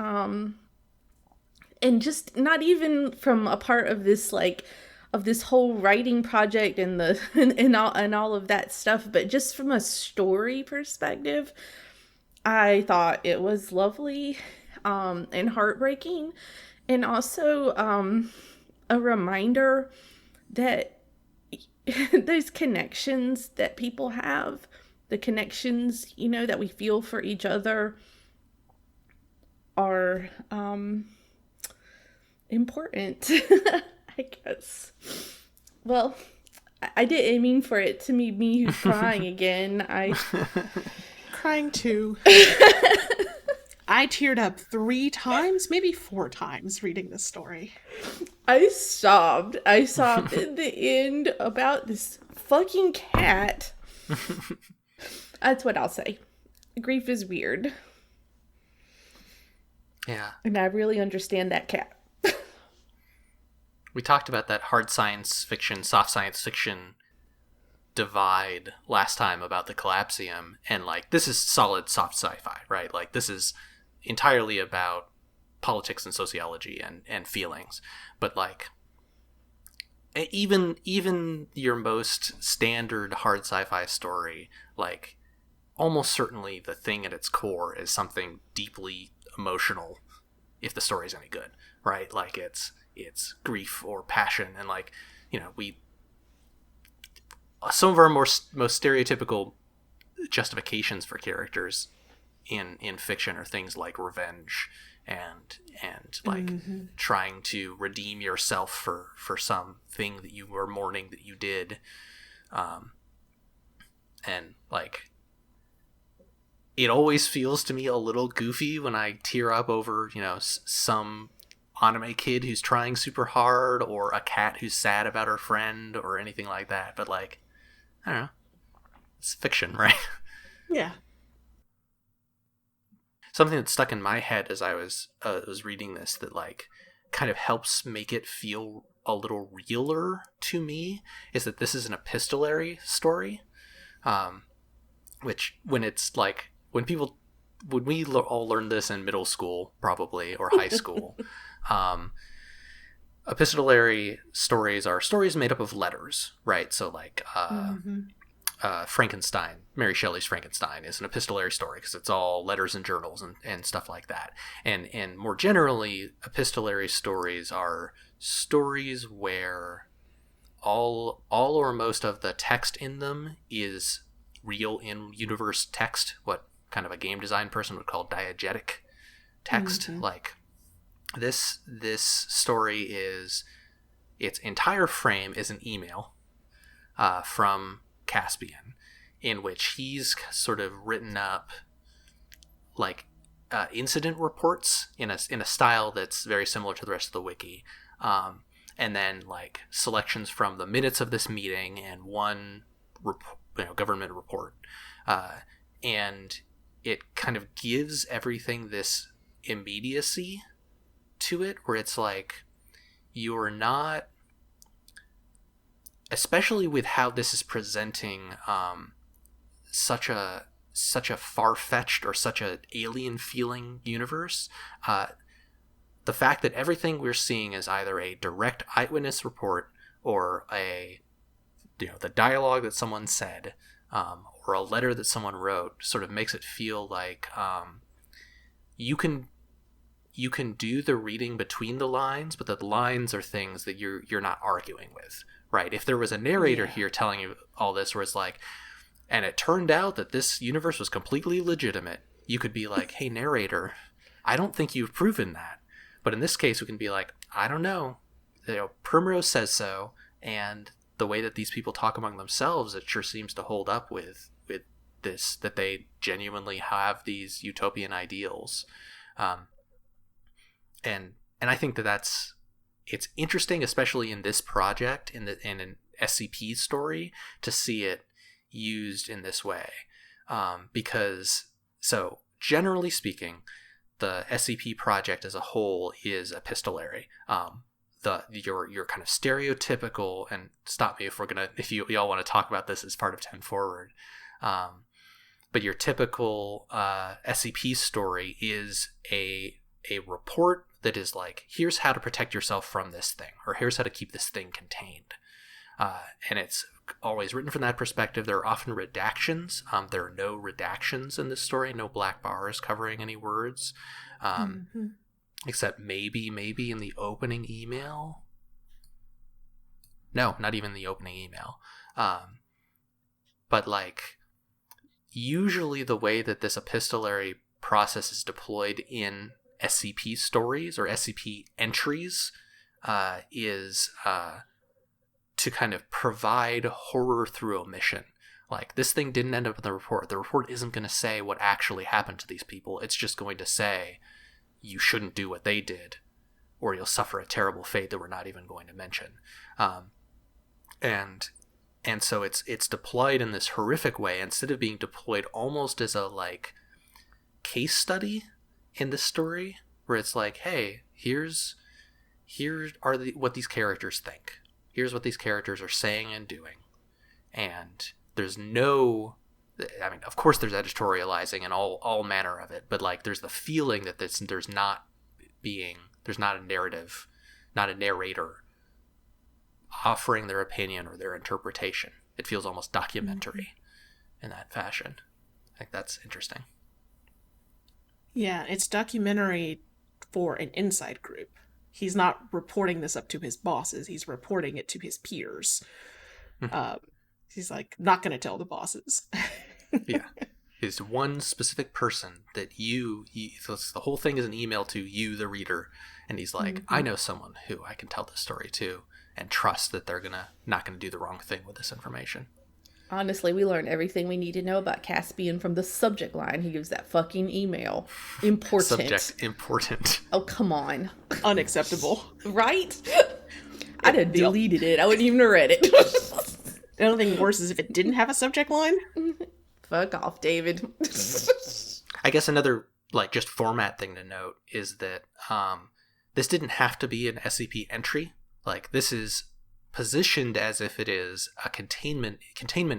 just not even from a part of this, like, of this whole writing project and the and all of that stuff, but just from a story perspective, I thought it was lovely and heartbreaking, and also a reminder that those connections that people have, the connections, you know, that we feel for each other are important, I guess. Well, I didn't mean for it to be me who's crying again. Crying too. I teared up 3 times, maybe 4 times reading this story. I sobbed. I sobbed in the end about this fucking cat. That's what I'll say. Grief is weird. Yeah. And I really understand that cat. We talked about that hard science fiction, soft science fiction divide last time about the Collapsium, and like this is solid soft sci-fi, right? Like this is entirely about politics and sociology and feelings. But like even your most standard hard sci-fi story, like almost certainly the thing at its core is something deeply emotional if the story's any good, right? Like it's grief or passion, and like, you know, some of our most stereotypical justifications for characters in fiction are things like revenge and like trying to redeem yourself for something that you were mourning that you did, and like it always feels to me a little goofy when I tear up over, you know, some anime kid who's trying super hard or a cat who's sad about her friend or anything like that. But like, I don't know, it's fiction, right? Yeah. Something that stuck in my head as I was reading this that like kind of helps make it feel a little realer to me is that this is an epistolary story, which when it's like when we all learned this in middle school probably or high school. Epistolary stories are stories made up of letters, right? So like Frankenstein, Mary Shelley's Frankenstein is an epistolary story because it's all letters and journals and stuff like that. And more generally, epistolary stories are stories where all or most of the text in them is real in universe text, what kind of a game design person would call diegetic text. Like this story is, its entire frame is an email from Caspian, in which he's sort of written up like incident reports in a style that's very similar to the rest of the wiki, and then like selections from the minutes of this meeting and one government report, and it kind of gives everything this immediacy to it, where it's like you're not, especially with how this is presenting such a far-fetched or such an alien feeling universe, the fact that everything we're seeing is either a direct eyewitness report or the dialogue that someone said, or a letter that someone wrote, sort of makes it feel like you can do the reading between the lines, but the lines are things that you're not arguing with, right? If there was a narrator here telling you all this, where it's like, and it turned out that this universe was completely legitimate, you could be like, hey, narrator, I don't think you've proven that. But in this case, we can be like, I don't know. Primrose says so, and the way that these people talk among themselves, it sure seems to hold up with this, that they genuinely have these utopian ideals. And I think it's interesting, especially in this project, in an SCP story, to see it used in this way, because so generally speaking, the SCP project as a whole is epistolary. Your kind of stereotypical, and stop me if y'all want to talk about this as part of 10 Forward, but your typical SCP story is a report that is like, here's how to protect yourself from this thing, or here's how to keep this thing contained, and it's always written from that perspective. There are often redactions. There are no redactions in this story, no black bars covering any words, except maybe in the opening email. No, not even the opening email. But like, usually the way that this epistolary process is deployed in SCP stories or SCP entries is to kind of provide horror through omission. Like, this thing didn't end up in the report. The report isn't going to say what actually happened to these people. It's just going to say, you shouldn't do what they did, or you'll suffer a terrible fate that we're not even going to mention. And so it's deployed in this horrific way, instead of being deployed almost as a like case study in this story, where it's like, hey, here are what these characters think. Here's what these characters are saying and doing. And there's no, I mean, of course there's editorializing and all manner of it, but like, there's the feeling that there's not a narrative, not a narrator offering their opinion or their interpretation. It feels almost documentary in that fashion. I think that's interesting. Yeah, it's documentary for an inside group. He's not reporting this up to his bosses. He's reporting it to his peers. He's like, not going to tell the bosses. Yeah. He's one specific person that the whole thing is an email to you, the reader. And he's like, I know someone who I can tell this story to and trust that they're not going to do the wrong thing with this information. Honestly, we learned everything we need to know about Caspian from the subject line he gives that fucking email. Important. Subject important. Oh, come on. Unacceptable. Right? I'd have deleted it. I wouldn't even have read it. The only thing worse is if it didn't have a subject line. Fuck off, David. I guess another like just format thing to note is that this didn't have to be an SCP entry. Like, this is positioned as if it is a containment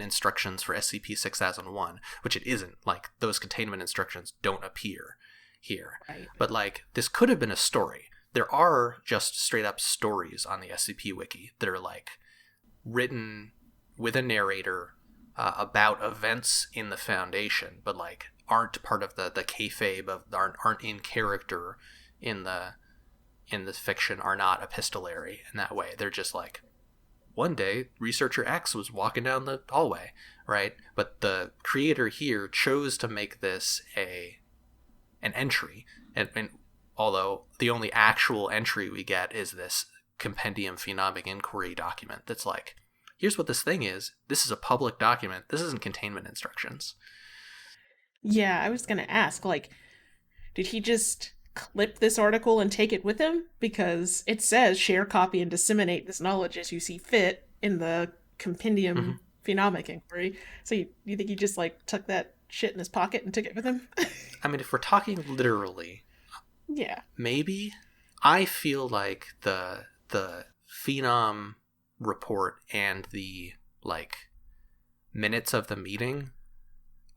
instructions for SCP-6001, which it isn't. Like, those containment instructions don't appear here. Right. But like, this could have been a story. There are just straight up stories on the SCP wiki that are like written with a narrator about events in the Foundation, but like aren't part of the kayfabe of aren't in character in the fiction, are not epistolary in that way. They're just like, one day researcher X was walking down the hallway, right? But the creator here chose to make this an entry, and although the only actual entry we get is this compendium phenomic inquiry document that's like here's what this thing is. This is a public document. This isn't containment instructions. Yeah, I was going to ask, like, did he just clip this article and take it with him? Because it says share, copy, and disseminate this knowledge as you see fit in the compendium phenomic inquiry. So you think he just, like, tucked that shit in his pocket and took it with him? I mean, if we're talking literally, yeah, maybe. I feel like the phenom report and the, like, minutes of the meeting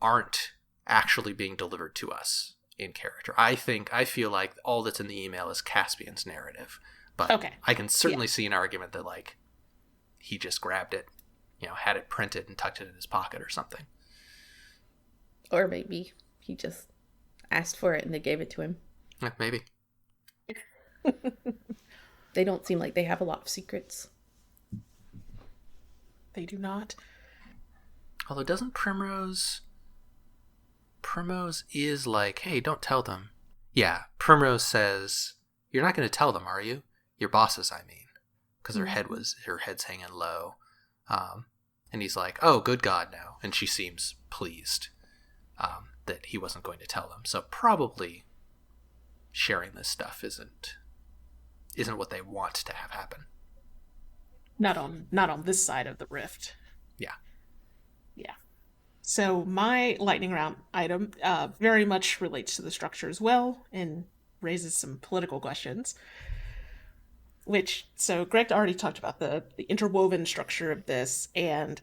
aren't actually being delivered to us in character. I feel like all that's in the email is Caspian's narrative. But okay. I can certainly see an argument that, like, he just grabbed it, had it printed and tucked it in his pocket or something. Or maybe he just asked for it and they gave it to him. Yeah, maybe. They don't seem like they have a lot of secrets. They do not. Although doesn't Primrose is like, hey, don't tell them. Yeah, Primrose says, you're not going to tell them, are you? Your bosses, I mean. Because her head's hanging low. And he's like, oh, good God, no. And she seems pleased that he wasn't going to tell them. So probably sharing this stuff isn't what they want to have happen. Not on this side of the rift. Yeah. Yeah. So my lightning round item very much relates to the structure as well and raises some political questions. So Greg already talked about the interwoven structure of this, and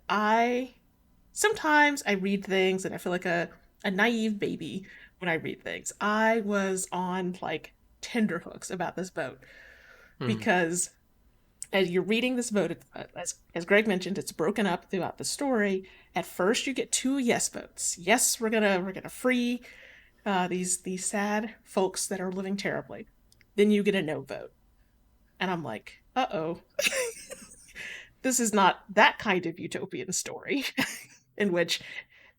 sometimes I read things and I feel like a naive baby when I read things. I was on, like, tenterhooks about this vote because as you're reading this vote, as Greg mentioned, it's broken up throughout the story. At first, you get 2 yes votes. Yes, we're gonna free these sad folks that are living terribly. Then you get a no vote, and I'm like, uh-oh, this is not that kind of utopian story in which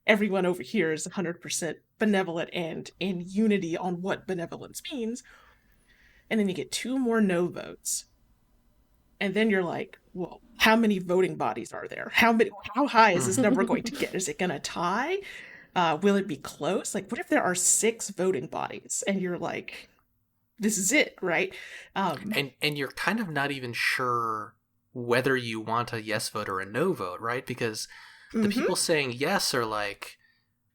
everyone over here is 100% benevolent and in unity on what benevolence means. And then you get 2 more no votes. And then you're like, well, how many voting bodies are there? How high is this number going to get? Is it going to tie? Will it be close? Like, what if there are 6 voting bodies? And you're like, this is it, right? And you're kind of not even sure whether you want a yes vote or a no vote, right? Because the people saying yes are like,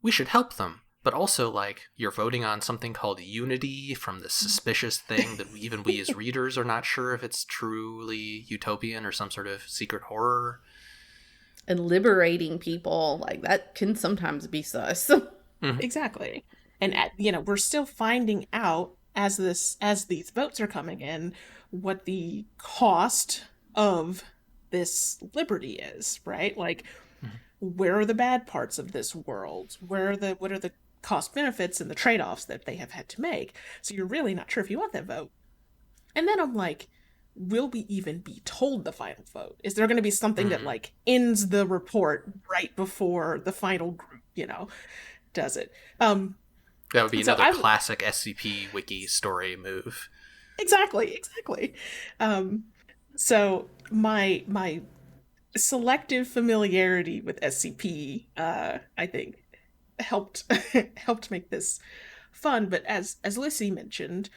we should help them. But also, like, you're voting on something called unity from this suspicious thing that even we as readers are not sure if it's truly utopian or some sort of secret horror. And liberating people, like, that can sometimes be sus. Exactly. And, we're still finding out as these votes are coming in what the cost of this liberty is, right? Like, where are the bad parts of this world? What are the cost benefits and the trade-offs that they have had to make? So you're really not sure if you want that vote. And then I'm like, will we even be told the final vote? Is there going to be something that, like, ends the report right before the final group, does it? That would be another classic SCP wiki story move. Exactly. So my selective familiarity with SCP, I think, helped make this fun. But as Lissy mentioned,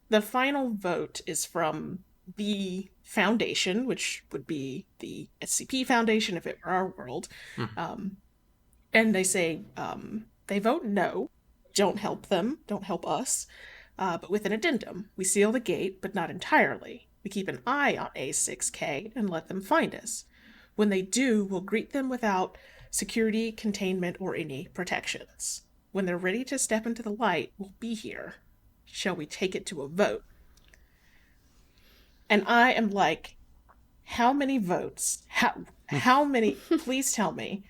the final vote is from the Foundation, which would be the SCP Foundation if it were our world. And they say they vote no, don't help them, don't help us, but with an addendum. We seal the gate, but not entirely. We keep an eye on A6K and let them find us. When they do, we'll greet them without security, containment, or any protections. When they're ready to step into the light, we'll be here. Shall we take it to a vote? And I am like, how many votes? How many? Please tell me.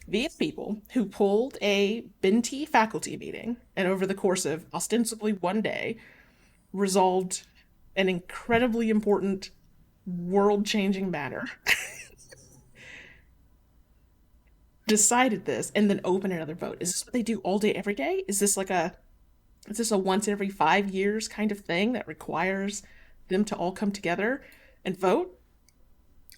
These people who pulled a Binti faculty meeting and over the course of ostensibly one day resolved an incredibly important world-changing matter decided this and then open another vote. Is this what they do all day, every day? Is this a once every 5 years kind of thing that requires them to all come together and vote?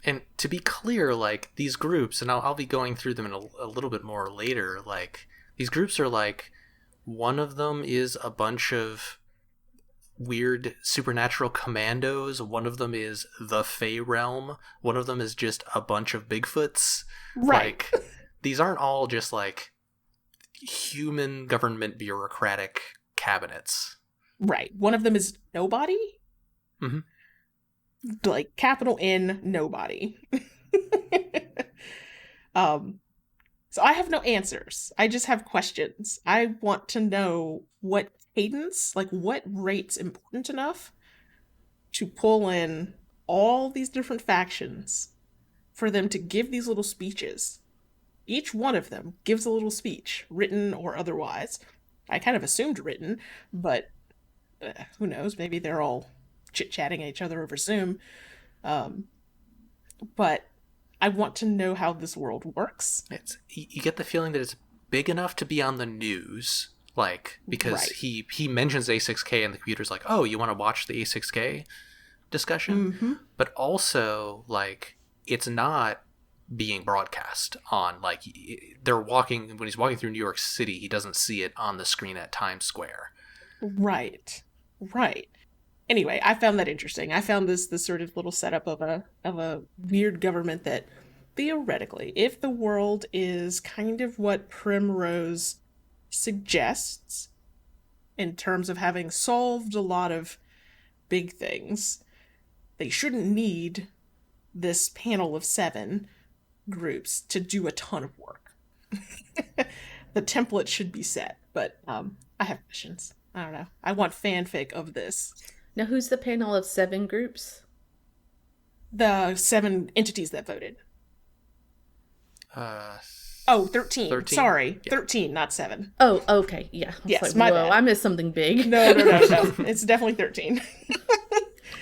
And to be clear, like, these groups, and I'll be going through them in a little bit more later, like, these groups are like, one of them is a bunch of weird supernatural commandos, one of them is the Fey Realm, one of them is just a bunch of Bigfoots. Right. Like, these aren't all just, like, human government bureaucratic cabinets. Right. One of them is nobody? Mm-hmm. Like, capital N, nobody. So I have no answers. I just have questions. I want to know what cadence, like what rate's important enough to pull in all these different factions for them to give these little speeches. Each one of them gives a little speech, written or otherwise. I kind of assumed written, but who knows? Maybe they're all chit-chatting at each other over Zoom. But I want to know how this world works. You get the feeling that it's big enough to be on the news, like, because Right. he mentions A6K and the computer's like, oh, you want to watch the A6K discussion? Mm-hmm. But also, like, it's not being broadcast on, like, when he's walking through New York City, he doesn't see it on the screen at Times Square. Right. Anyway, I found that interesting. I found this sort of little setup of a weird government that theoretically, if the world is kind of what Primrose suggests in terms of having solved a lot of big things, they shouldn't need this panel of 7 groups to do a ton of work. The template should be set, but I have questions. I don't know. I want fanfic of this. Now, who's the panel of 7 groups? The 7 entities that voted. 13. 13? Sorry. Yeah. 13, not 7. Oh, okay. Yeah. Yes, my bad. I missed something big. No. It's definitely 13.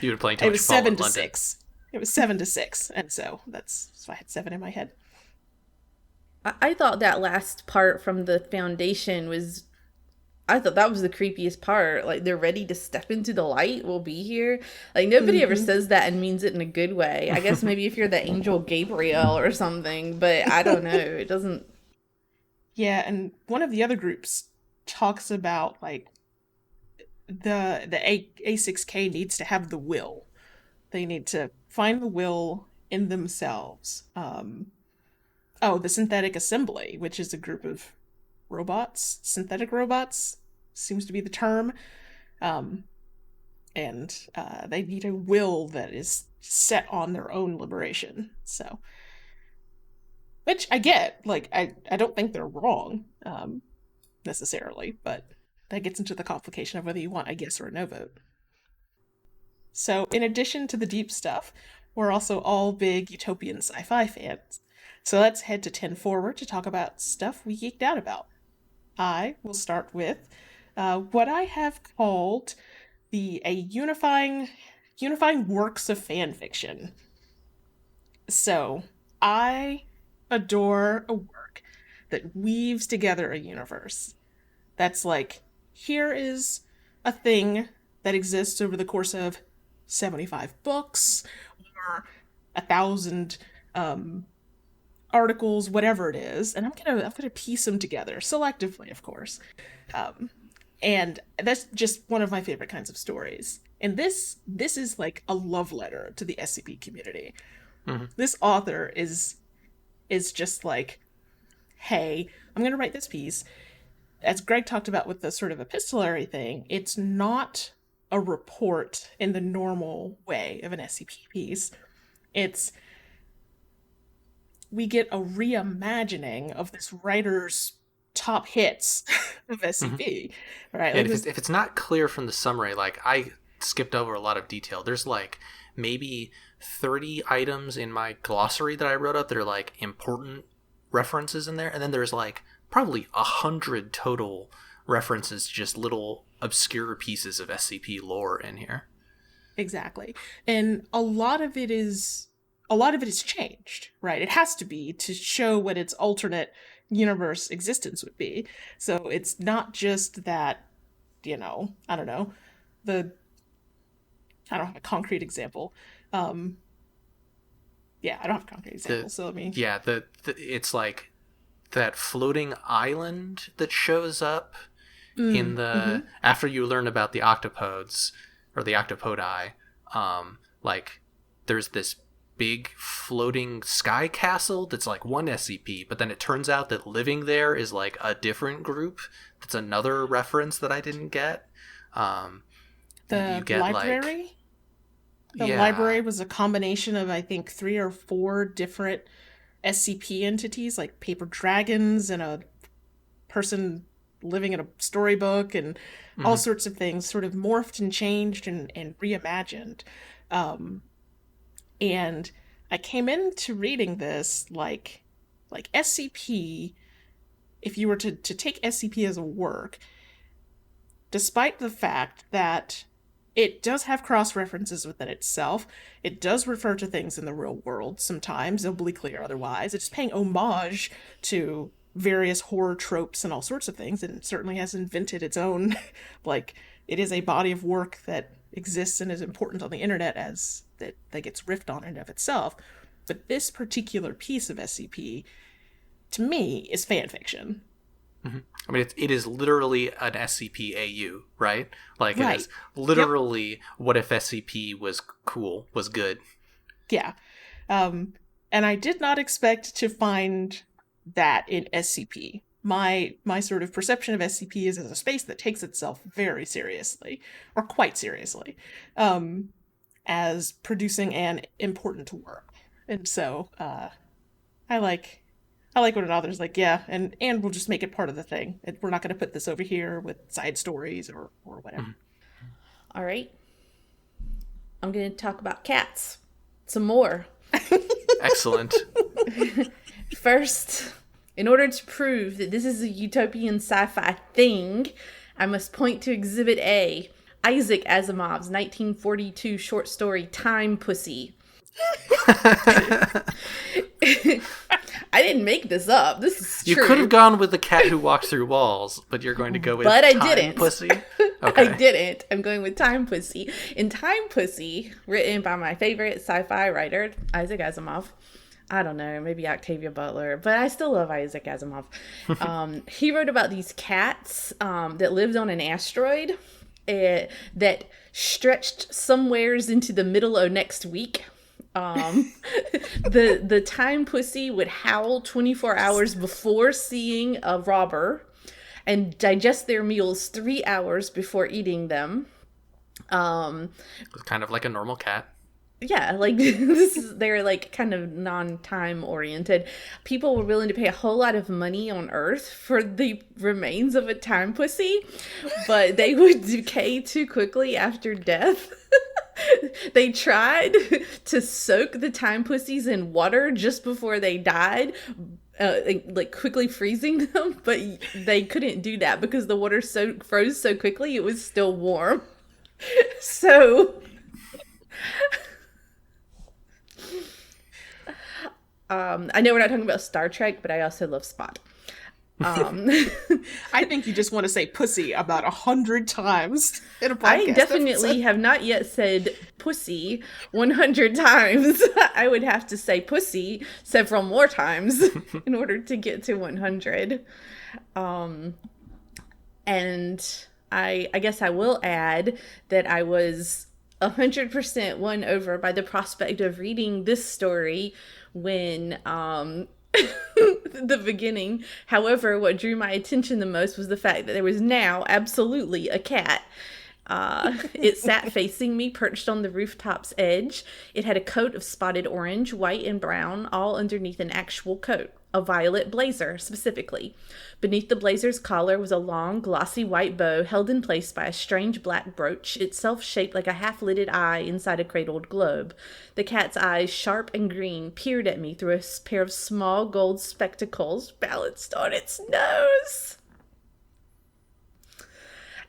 You've been playing too It much was Fallout 7 to London. 6. It was 7 to 6. And so I had 7 in my head. I thought that last part from the foundation was... I thought that was the creepiest part. Like, they're ready to step into the light. We'll be here. Like, nobody ever says that and means it in a good way. I guess maybe if you're the angel Gabriel or something, but I don't know. It doesn't... Yeah, and one of the other groups talks about, like, the A6K needs to have the will. They need to find the will in themselves. The Synthetic Assembly, which is a group of robots, synthetic robots, seems to be the term. And they need a will that is set on their own liberation. So, which I get, like, I don't think they're wrong, necessarily, but that gets into the complication of whether you want a yes or a no vote. So, in addition to the deep stuff, we're also all big utopian sci-fi fans. So let's head to 10 forward to talk about stuff we geeked out about. I will start with what I have called a unifying works of fan fiction. So I adore a work that weaves together a universe. That's like, here is a thing that exists over the course of 75 books or 1,000 articles, whatever it is, and I'm gonna piece them together selectively, of course. And that's just one of my favorite kinds of stories. And this is like a love letter to the SCP community. Mm-hmm. This author is just like, hey, I'm gonna write this piece. As Greg talked about with the sort of epistolary thing, it's not a report in the normal way of an SCP piece. We get a reimagining of this writer's top hits of SCP, right? And if it's not clear from the summary, like, I skipped over a lot of detail. There's like maybe 30 items in my glossary that I wrote up that are like important references in there, and then there's like probably 100 total references, just little obscure pieces of SCP lore in here. Exactly. And a lot of it is changed, right? It has to be to show what its alternate universe existence would be. So it's not just that, I don't know, I don't have a concrete example. Yeah, I don't have concrete examples, so let me... Yeah, it's like that floating island that shows up in the... After you learn about the octopods, or the octopodi, like, there's this big floating sky castle that's like one SCP, but then it turns out that living there is like a different group. That's another reference that I didn't get. The library? The library was a combination of, I think, 3 or 4 different SCP entities, like paper dragons and a person living in a storybook and all sorts of things sort of morphed and changed and reimagined. And I came into reading this like SCP, if you were to take SCP as a work, despite the fact that it does have cross-references within itself, it does refer to things in the real world sometimes, obliquely or otherwise. It's paying homage to various horror tropes and all sorts of things, and it certainly has invented its own, like, it is a body of work that exists and is important on the internet as that gets riffed on in and of itself. But this particular piece of SCP, to me, is fan fiction. I mean, it is literally an SCP-AU, right? Like, Right. It is literally what if SCP was cool, was good. Yeah. And I did not expect to find that in SCP. My sort of perception of SCP is as a space that takes itself very seriously, or quite seriously, as producing an important work. And so I like when an author's like, yeah, and we'll just make it part of the thing. We're not going to put this over here with side stories or whatever. All right. I'm going to talk about cats. Some more. Excellent. First, in order to prove that this is a utopian sci-fi thing, I must point to Exhibit A, Isaac Asimov's 1942 short story Time Pussy. I didn't make this up. This is true. You could have gone with the cat who walks through walls, but you're going to go with But I Time didn't. Pussy. Okay. I didn't. I'm going with Time Pussy. In Time Pussy, written by my favorite sci-fi writer, Isaac Asimov. I don't know, maybe Octavia Butler, but I still love Isaac Asimov. He wrote about these cats that lived on an asteroid that stretched somewheres into the middle of next week. The Time Pussy would howl 24 hours before seeing a robber and digest their meals 3 hours before eating them. It's kind of like a normal cat. Yeah, like they're like kind of non-time oriented. People were willing to pay a whole lot of money on Earth for the remains of a time pussy, but they would decay too quickly after death. They tried to soak the time pussies in water just before they died, like quickly freezing them, but they couldn't do that because the water froze so quickly it was still warm. So I know we're not talking about Star Trek, but I also love Spot. I think you just want to say pussy about 100 times in a podcast. I definitely have not yet said pussy 100 times. I would have to say pussy several more times in order to get to 100. And I guess I will add that I was 100% won over by the prospect of reading this story when the beginning. However, what drew my attention the most was the fact that there was now absolutely a cat. It sat facing me, perched on the rooftop's edge. It had a coat of spotted orange, white, and brown, all underneath an actual coat. A violet blazer, specifically. Beneath the blazer's collar was a long, glossy white bow held in place by a strange black brooch, itself shaped like a half-lidded eye inside a cradled globe. The cat's eyes, sharp and green, peered at me through a pair of small gold spectacles balanced on its nose.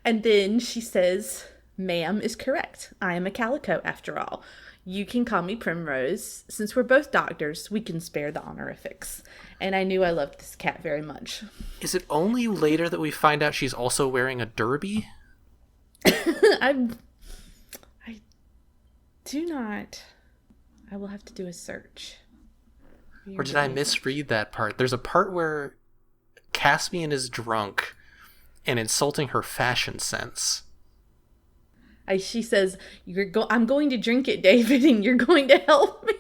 And then she says, "Ma'am is correct. I am a calico, after all. You can call me Primrose. Since we're both doctors, we can spare the honorifics." And I knew I loved this cat very much. Is it only later that we find out she's also wearing a derby? I do not. I will have to do a search. Or did I misread that part? There's a part where Caspian is drunk and insulting her fashion sense. She says, I'm going to drink it, David, and you're going to help me.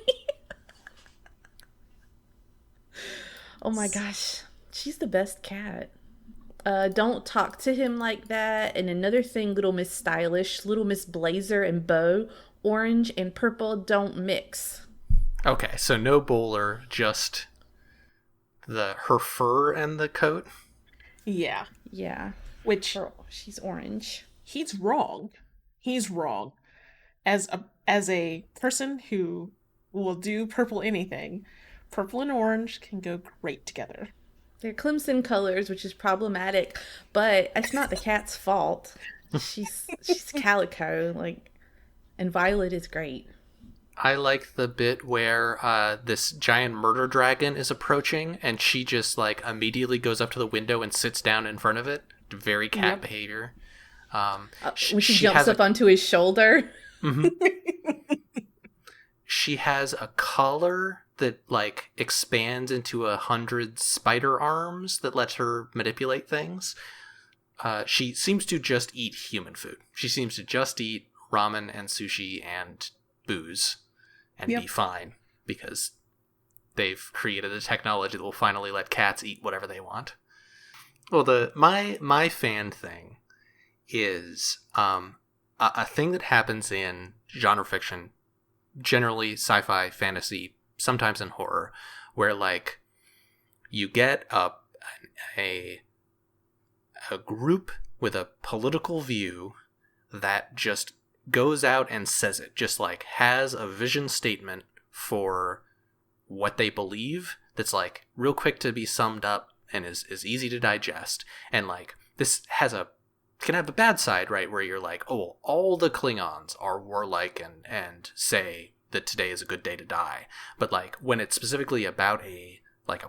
Oh my gosh. She's the best cat. Don't talk to him like that. And another thing, Little Miss Stylish, Little Miss Blazer and Bow, orange and purple don't mix. Okay, so no bowler, just her fur and the coat? Yeah. Yeah. Which... she's orange. He's wrong. He's wrong. As a person who will do purple anything, purple and orange can go great together. They're Clemson colors, which is problematic, but it's not the cat's fault. She's calico, and violet is great. I like the bit where this giant murder dragon is approaching, and she just immediately goes up to the window and sits down in front of it. Very cat behavior. When she jumps up onto his shoulder. Mm-hmm. She has a collar that expands into 100 spider arms that lets her manipulate things. She seems to just eat human food. She seems to just eat ramen and sushi and booze and be fine because they've created a technology that will finally let cats eat whatever they want. Well, my fan thing is a thing that happens in genre fiction, generally sci-fi, fantasy, sometimes in horror, where you get a group with a political view that just goes out and says it, just has a vision statement for what they believe that's real quick to be summed up and is easy to digest. And this can have a bad side, right, where you're oh, all the Klingons are warlike and say that today is a good day to die. But when it's specifically about a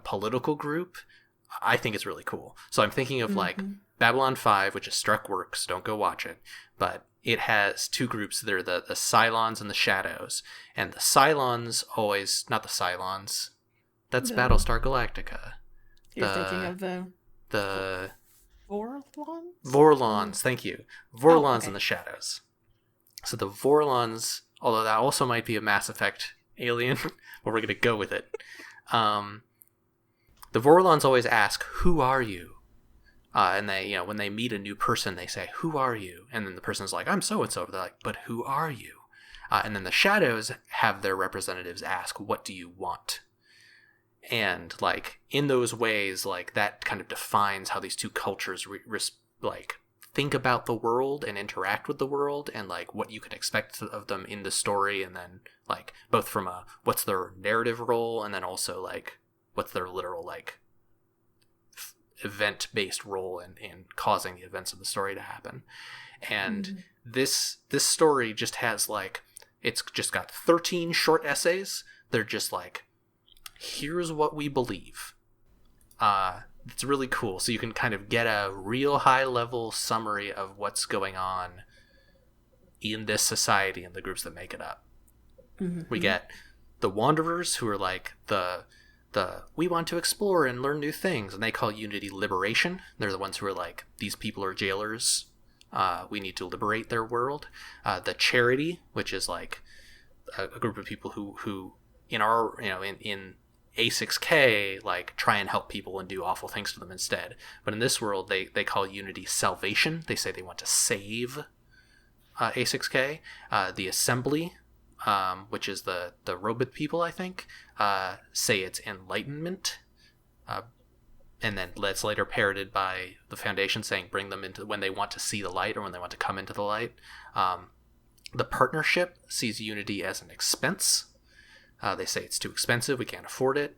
political group, I think it's really cool. So I'm thinking of Babylon 5, which is Struck Works, don't go watch it, but it has two groups. They're the Cylons and the Shadows. And the Cylons always, not the Cylons, that's Battlestar Galactica. You're thinking of the Vorlons? Vorlons, thank you. Vorlons and the Shadows. So the Vorlons, although that also might be a Mass Effect alien, but we're going to go with it. The Vorlons always ask, "Who are you?" And they, when they meet a new person, they say, "Who are you?" And then the person's like, "I'm so-and-so." They're like, "But who are you?" And then the Shadows have their representatives ask, "What do you want?" And in those ways, that kind of defines how these two cultures think about the world and interact with the world, and what you can expect of them in the story, and then both from what's their narrative role, and then also what's their literal event-based role in causing the events of the story to happen. And this story just has it's just got 13 short essays. They're just here's what we believe. It's really cool. So you can kind of get a real high-level summary of what's going on in this society and the groups that make it up. Mm-hmm. We get the Wanderers, who are the we want to explore and learn new things, and they call Unity liberation. They're the ones who are these people are jailers. We need to liberate their world. The Charity, which is a group of people who in our in A6K try and help people and do awful things to them instead. But in this world, they call Unity salvation. They say they want to save A6K. The Assembly, which is the robot people, I think, say it's enlightenment. And then that's later parroted by the Foundation saying bring them into when they want to see the light or when they want to come into the light. The Partnership sees Unity as an expense. They say it's too expensive, we can't afford it.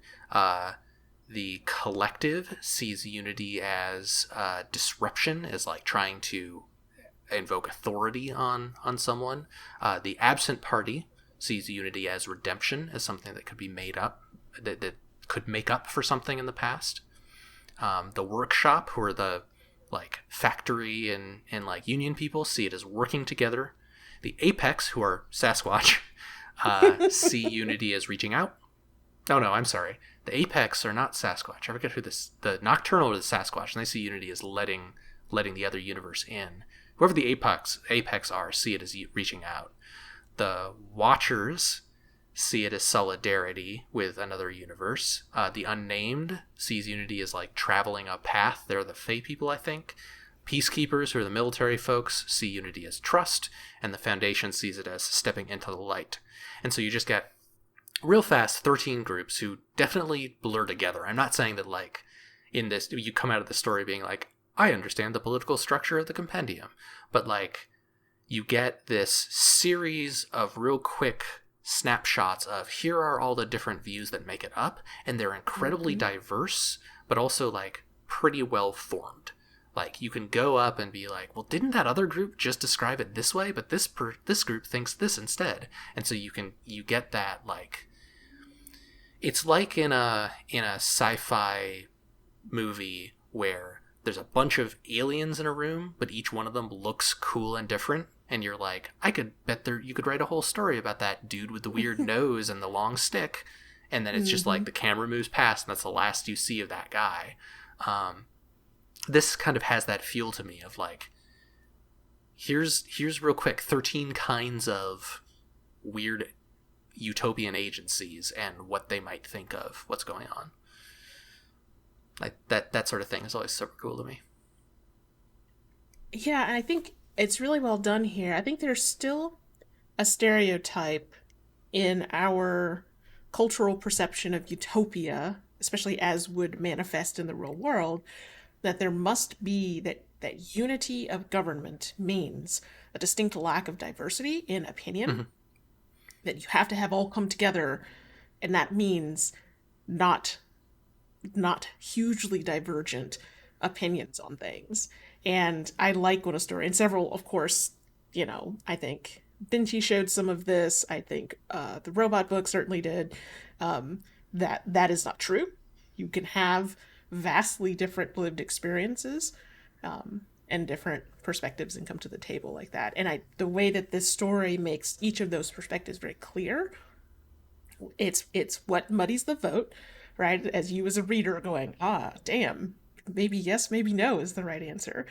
The Collective sees Unity as disruption, as trying to invoke authority on someone. The Absent Party sees Unity as redemption, as something that could be made up, that could make up for something in the past. The Workshop, who are the factory and union people, see it as working together. The Apex, who are Sasquatch, see Unity as reaching out. Oh no, I'm sorry. The Apex are not Sasquatch. I forget who the Nocturnal is Sasquatch, and they see Unity as letting the other universe in. Whoever the Apex are, see it as reaching out. The Watchers see it as solidarity with another universe. The Unnamed sees Unity as like traveling a path. They're the Fae people, I think. Peacekeepers, who are the military folks, see Unity as trust, and the Foundation sees it as stepping into the light. And so you just get real fast 13 groups who definitely blur together. I'm not saying that, like, in this, you come out of the story being like, I understand the political structure of the compendium. But, like, you get this series of real quick snapshots of here are all the different views that make it up, and they're incredibly diverse, but also, like, pretty well formed. Like, you can go up and be like, well, didn't that other group just describe it this way? But this group thinks this instead. And so you get that, like, it's like in a sci-fi movie where there's a bunch of aliens in a room, but each one of them looks cool and different. And you're like, I could bet you could write a whole story about that dude with the weird nose and the long stick. And then it's just like the camera moves past and that's the last you see of that guy. This kind of has that feel to me of like, here's real quick 13 kinds of weird utopian agencies and what they might think of what's going on. Like that sort of thing is always super cool to me. Yeah, and I think it's really well done here. I think there's still a stereotype in our cultural perception of utopia, especially as would manifest in the real world, that there must be that unity of government means a distinct lack of diversity in opinion, that you have to have all come together, and that means not hugely divergent opinions on things. And I like when a story, and several, of course, I think Binti showed some of this. I think the robot book certainly did. That is not true. You can have vastly different lived experiences and different perspectives and come to the table like that. And the way that this story makes each of those perspectives very clear, it's what muddies the vote, right? As you as a reader going, damn, maybe yes, maybe no is the right answer.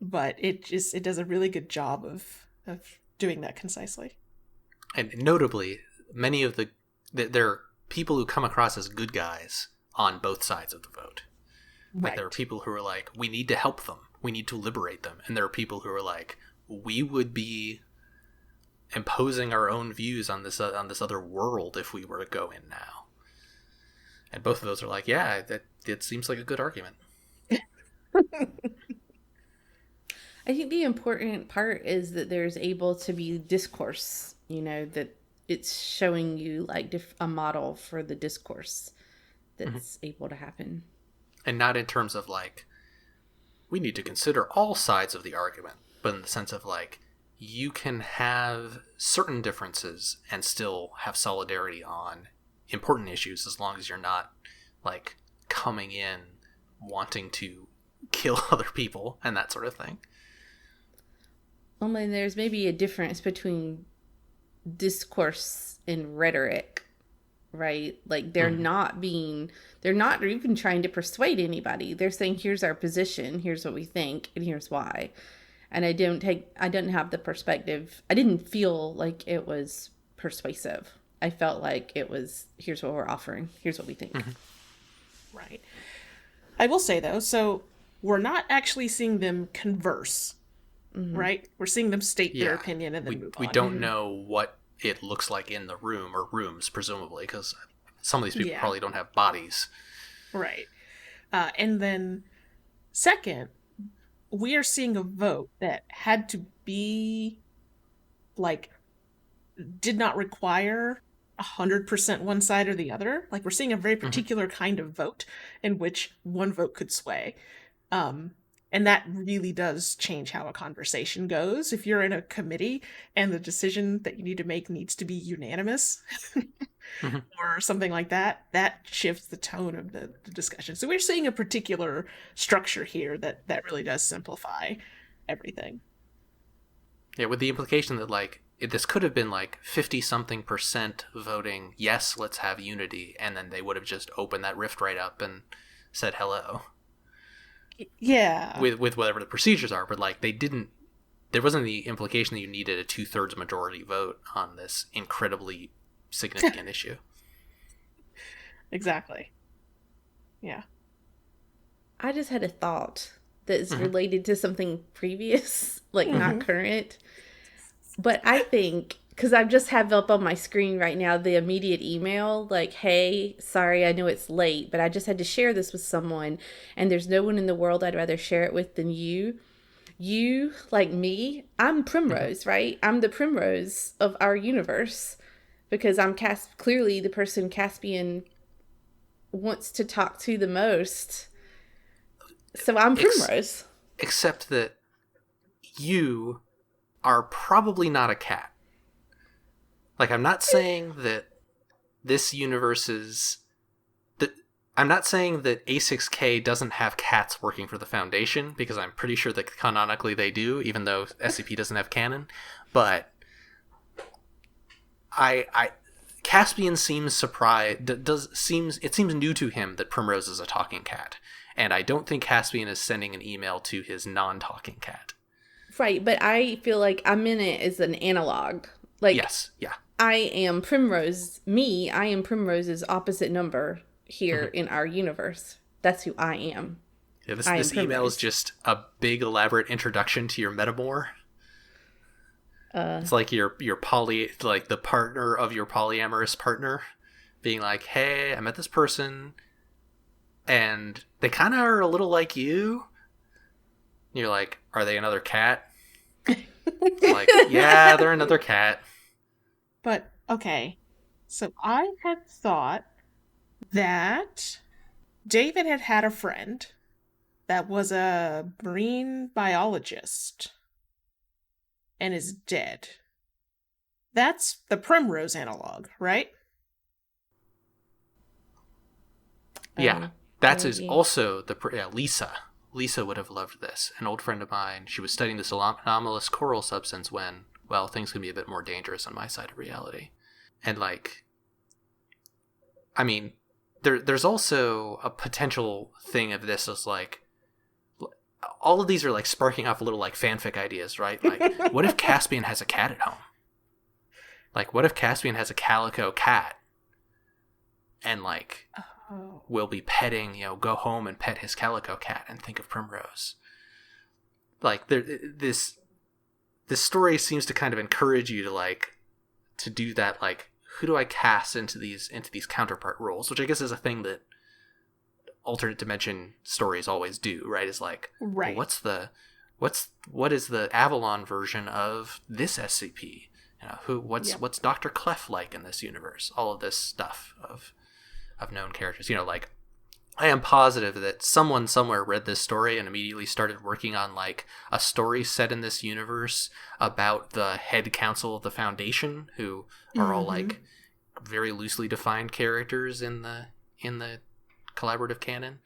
But it does a really good job of doing that concisely. And notably, many of there are people who come across as good guys on both sides of the vote. Right. Like, there are people who are like, we need to help them. We need to liberate them. And there are people who are like, we would be imposing our own views on this other world if we were to go in now. And both of those are like, yeah, it seems like a good argument. I think the important part is that there's able to be discourse, that it's showing you like a model for the discourse that's able to happen. And not in terms of like, we need to consider all sides of the argument, but in the sense of like, you can have certain differences and still have solidarity on important issues as long as you're not like coming in wanting to kill other people and that sort of thing. Well, and there's maybe a difference between discourse and rhetoric, right? Like they're not even trying to persuade anybody. They're saying, here's our position, here's what we think, and here's why. And I didn't have the perspective. I didn't feel like it was persuasive. I felt like it was, here's what we're offering, here's what we think. Right. I will say though, so we're not actually seeing them converse, right? We're seeing them state their opinion and then move on. We don't know what it looks like in the room or rooms, presumably, because some of these people probably don't have bodies. Right. And then second, we are seeing a vote that had to be like, did not require 100% one side or the other. Like, we're seeing a very particular kind of vote in which one vote could sway. And that really does change how a conversation goes. If you're in a committee and the decision that you need to make needs to be unanimous or something like that, that shifts the tone of the discussion. So we're seeing a particular structure here that really does simplify everything. Yeah, with the implication that, like, this could have been like 50-something% voting, yes, let's have unity, and then they would have just opened that rift right up and said hello. Yeah. With whatever the procedures are, but like they didn't. There wasn't the implication that you needed a 2/3 majority vote on this incredibly significant issue. Exactly. Yeah. I just had a thought that is related to something previous, like not current. But I think, because I just have up on my screen right now the immediate email, like, hey, sorry, I know it's late, but I just had to share this with someone, and there's no one in the world I'd rather share it with than you. You, like me, I'm Primrose, right? I'm the Primrose of our universe, because I'm clearly the person Caspian wants to talk to the most. So I'm Primrose. Except that you are probably not a cat. Like, I'm not saying that this universe is... I'm not saying that A6K doesn't have cats working for the Foundation, because I'm pretty sure that canonically they do, even though SCP doesn't have canon. But Caspian seems surprised. It seems new to him that Primrose is a talking cat, and I don't think Caspian is sending an email to his non-talking cat. Right, but I feel like I'm in it as an analog. Like, yes, yeah. I am Primrose. I am Primrose's opposite number here in our universe. That's who I am. Yeah, this email is just a big elaborate introduction to your metamor. It's like your like the partner of your polyamorous partner being like, hey, I met this person and they kind of are a little like you. And you're like, are they another cat? Like, yeah, they're another cat. But, okay. So I had thought that David had a friend that was a marine biologist and is dead. That's the Primrose analog, right? Yeah, that is also Lisa. Lisa would have loved this. An old friend of mine, she was studying this anomalous coral substance when, well, things can be a bit more dangerous on my side of reality. And, like, I mean, there's also a potential thing of this as, like, all of these are, like, sparking off little, like, fanfic ideas, right? Like, what if Caspian has a cat at home? Like, what if Caspian has a calico cat? And, like, will be petting, go home and pet his calico cat and think of Primrose. Like, this story seems to kind of encourage you to, like, to do that, like, who do I cast into these counterpart roles, which I guess is a thing that alternate dimension stories always do, right? Is like, right. Well, what is the Avalon version of this SCP? What's Dr. Clef like in this universe? All of this stuff of known characters. Like, I am positive that someone somewhere read this story and immediately started working on, like, a story set in this universe about the head council of the Foundation, who are all, like, very loosely defined characters in the collaborative canon.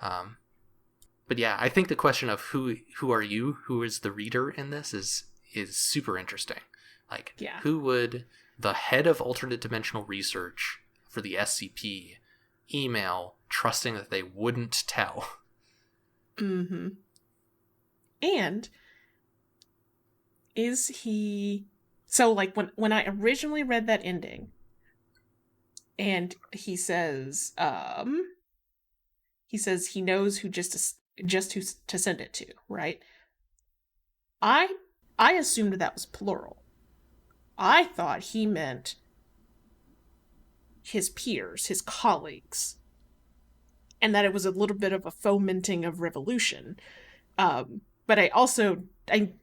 But yeah, I think the question of who are you, who is the reader in this is super interesting. Like, who would the head of alternate dimensional research for the SCP email trusting that they wouldn't tell? Mm-hmm. And is he... So, like, when I originally read that ending, and he says he knows who who to send it to, right? I assumed that was plural. I thought he meant his peers, his colleagues, and that it was a little bit of a fomenting of revolution. But I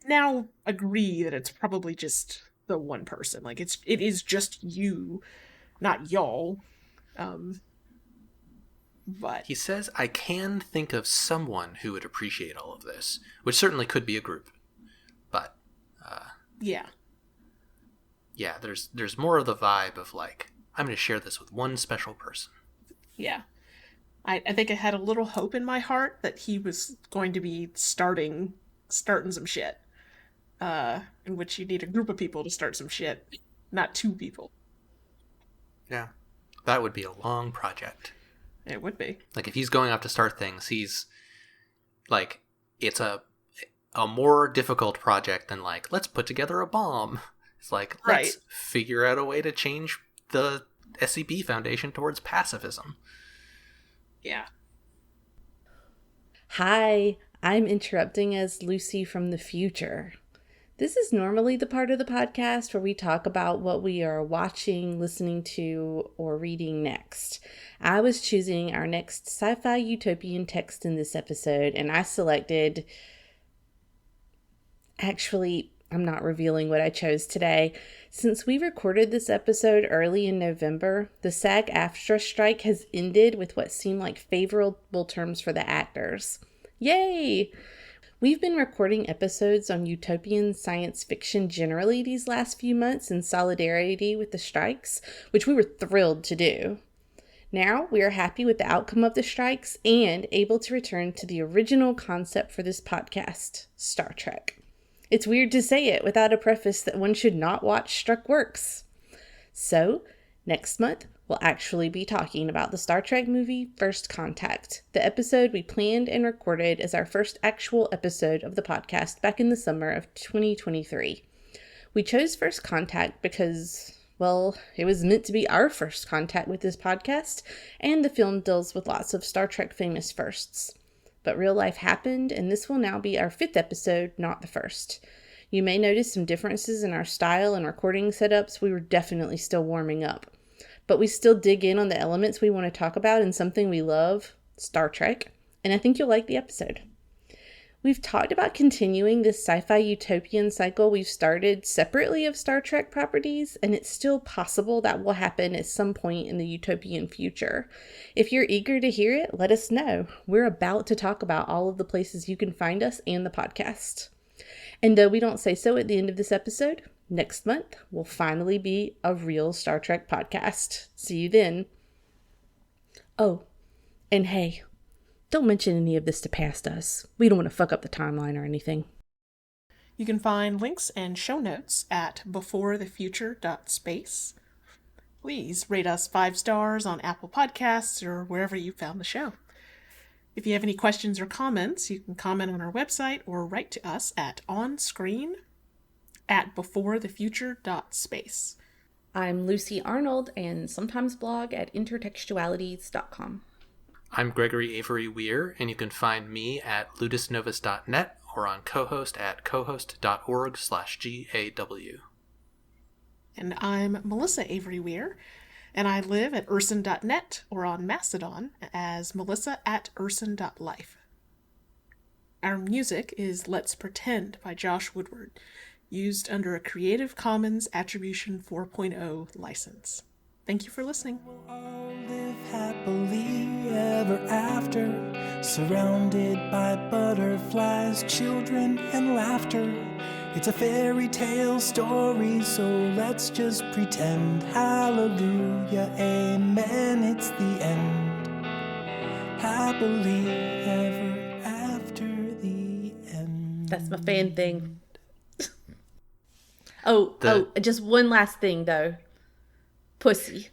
now agree that it's probably just the one person. Like, it is just you, not y'all. But he says, I can think of someone who would appreciate all of this, which certainly could be a group. But yeah, there's more of the vibe of, like, I'm going to share this with one special person. Yeah. I think I had a little hope in my heart that he was going to be starting some shit. in which you need a group of people to start some shit, not 2 people. Yeah. That would be a long project. It would be. Like, if he's going off to start things, he's, like, it's a more difficult project than, like, let's put together a bomb. It's like, let's figure out a way to change the SCP Foundation towards pacifism. Yeah. Hi, I'm interrupting as Lucy from the future. This is normally the part of the podcast where we talk about what we are watching, listening to, or reading next. I was choosing our next sci-fi utopian text in this episode, and I selected... Actually, I'm not revealing what I chose today. Since we recorded this episode early in November, the SAG-AFTRA strike has ended with what seem like favorable terms for the actors. Yay! We've been recording episodes on utopian science fiction generally these last few months in solidarity with the strikes, which we were thrilled to do. Now we are happy with the outcome of the strikes and able to return to the original concept for this podcast, Star Trek. It's weird to say it without a preface that one should not watch struck works. So, next month, we'll actually be talking about the Star Trek movie First Contact, the episode we planned and recorded as our first actual episode of the podcast back in the summer of 2023. We chose First Contact because, well, it was meant to be our first contact with this podcast, and the film deals with lots of Star Trek famous firsts. But real life happened, and this will now be our 5th episode, not the first. You may notice some differences in our style and recording setups. We were definitely still warming up. But we still dig in on the elements we want to talk about in something we love, Star Trek, and I think you'll like the episode. We've talked about continuing this sci-fi utopian cycle we've started separately of Star Trek properties, and it's still possible that will happen at some point in the utopian future. If you're eager to hear it, let us know. We're about to talk about all of the places you can find us and the podcast. And though we don't say so at the end of this episode, next month will finally be a real Star Trek podcast. See you then. Oh, and hey, don't mention any of this to past us. We don't want to fuck up the timeline or anything. You can find links and show notes at beforethefuture.space. Please rate us 5 stars on Apple Podcasts or wherever you found the show. If you have any questions or comments, you can comment on our website or write to us at onscreen@beforethefuture.space. I'm Lucy Arnold and sometimes blog at intertextualities.com. I'm Gregory Avery Weir, and you can find me at ludusnovus.net or on cohost at cohost.org/GAW. And I'm Melissa Avery Weir, and I live at urson.net or on Mastodon as melissa@urson.life. Our music is Let's Pretend by Josh Woodward, used under a Creative Commons Attribution 4.0 license. Thank you for listening. We'll all live happily ever after, surrounded by butterflies, children, and laughter. It's a fairy tale story, so let's just pretend. Hallelujah, amen, it's the end. Happily ever after the end. That's my fan thing. Oh, just one last thing, though. Pussy.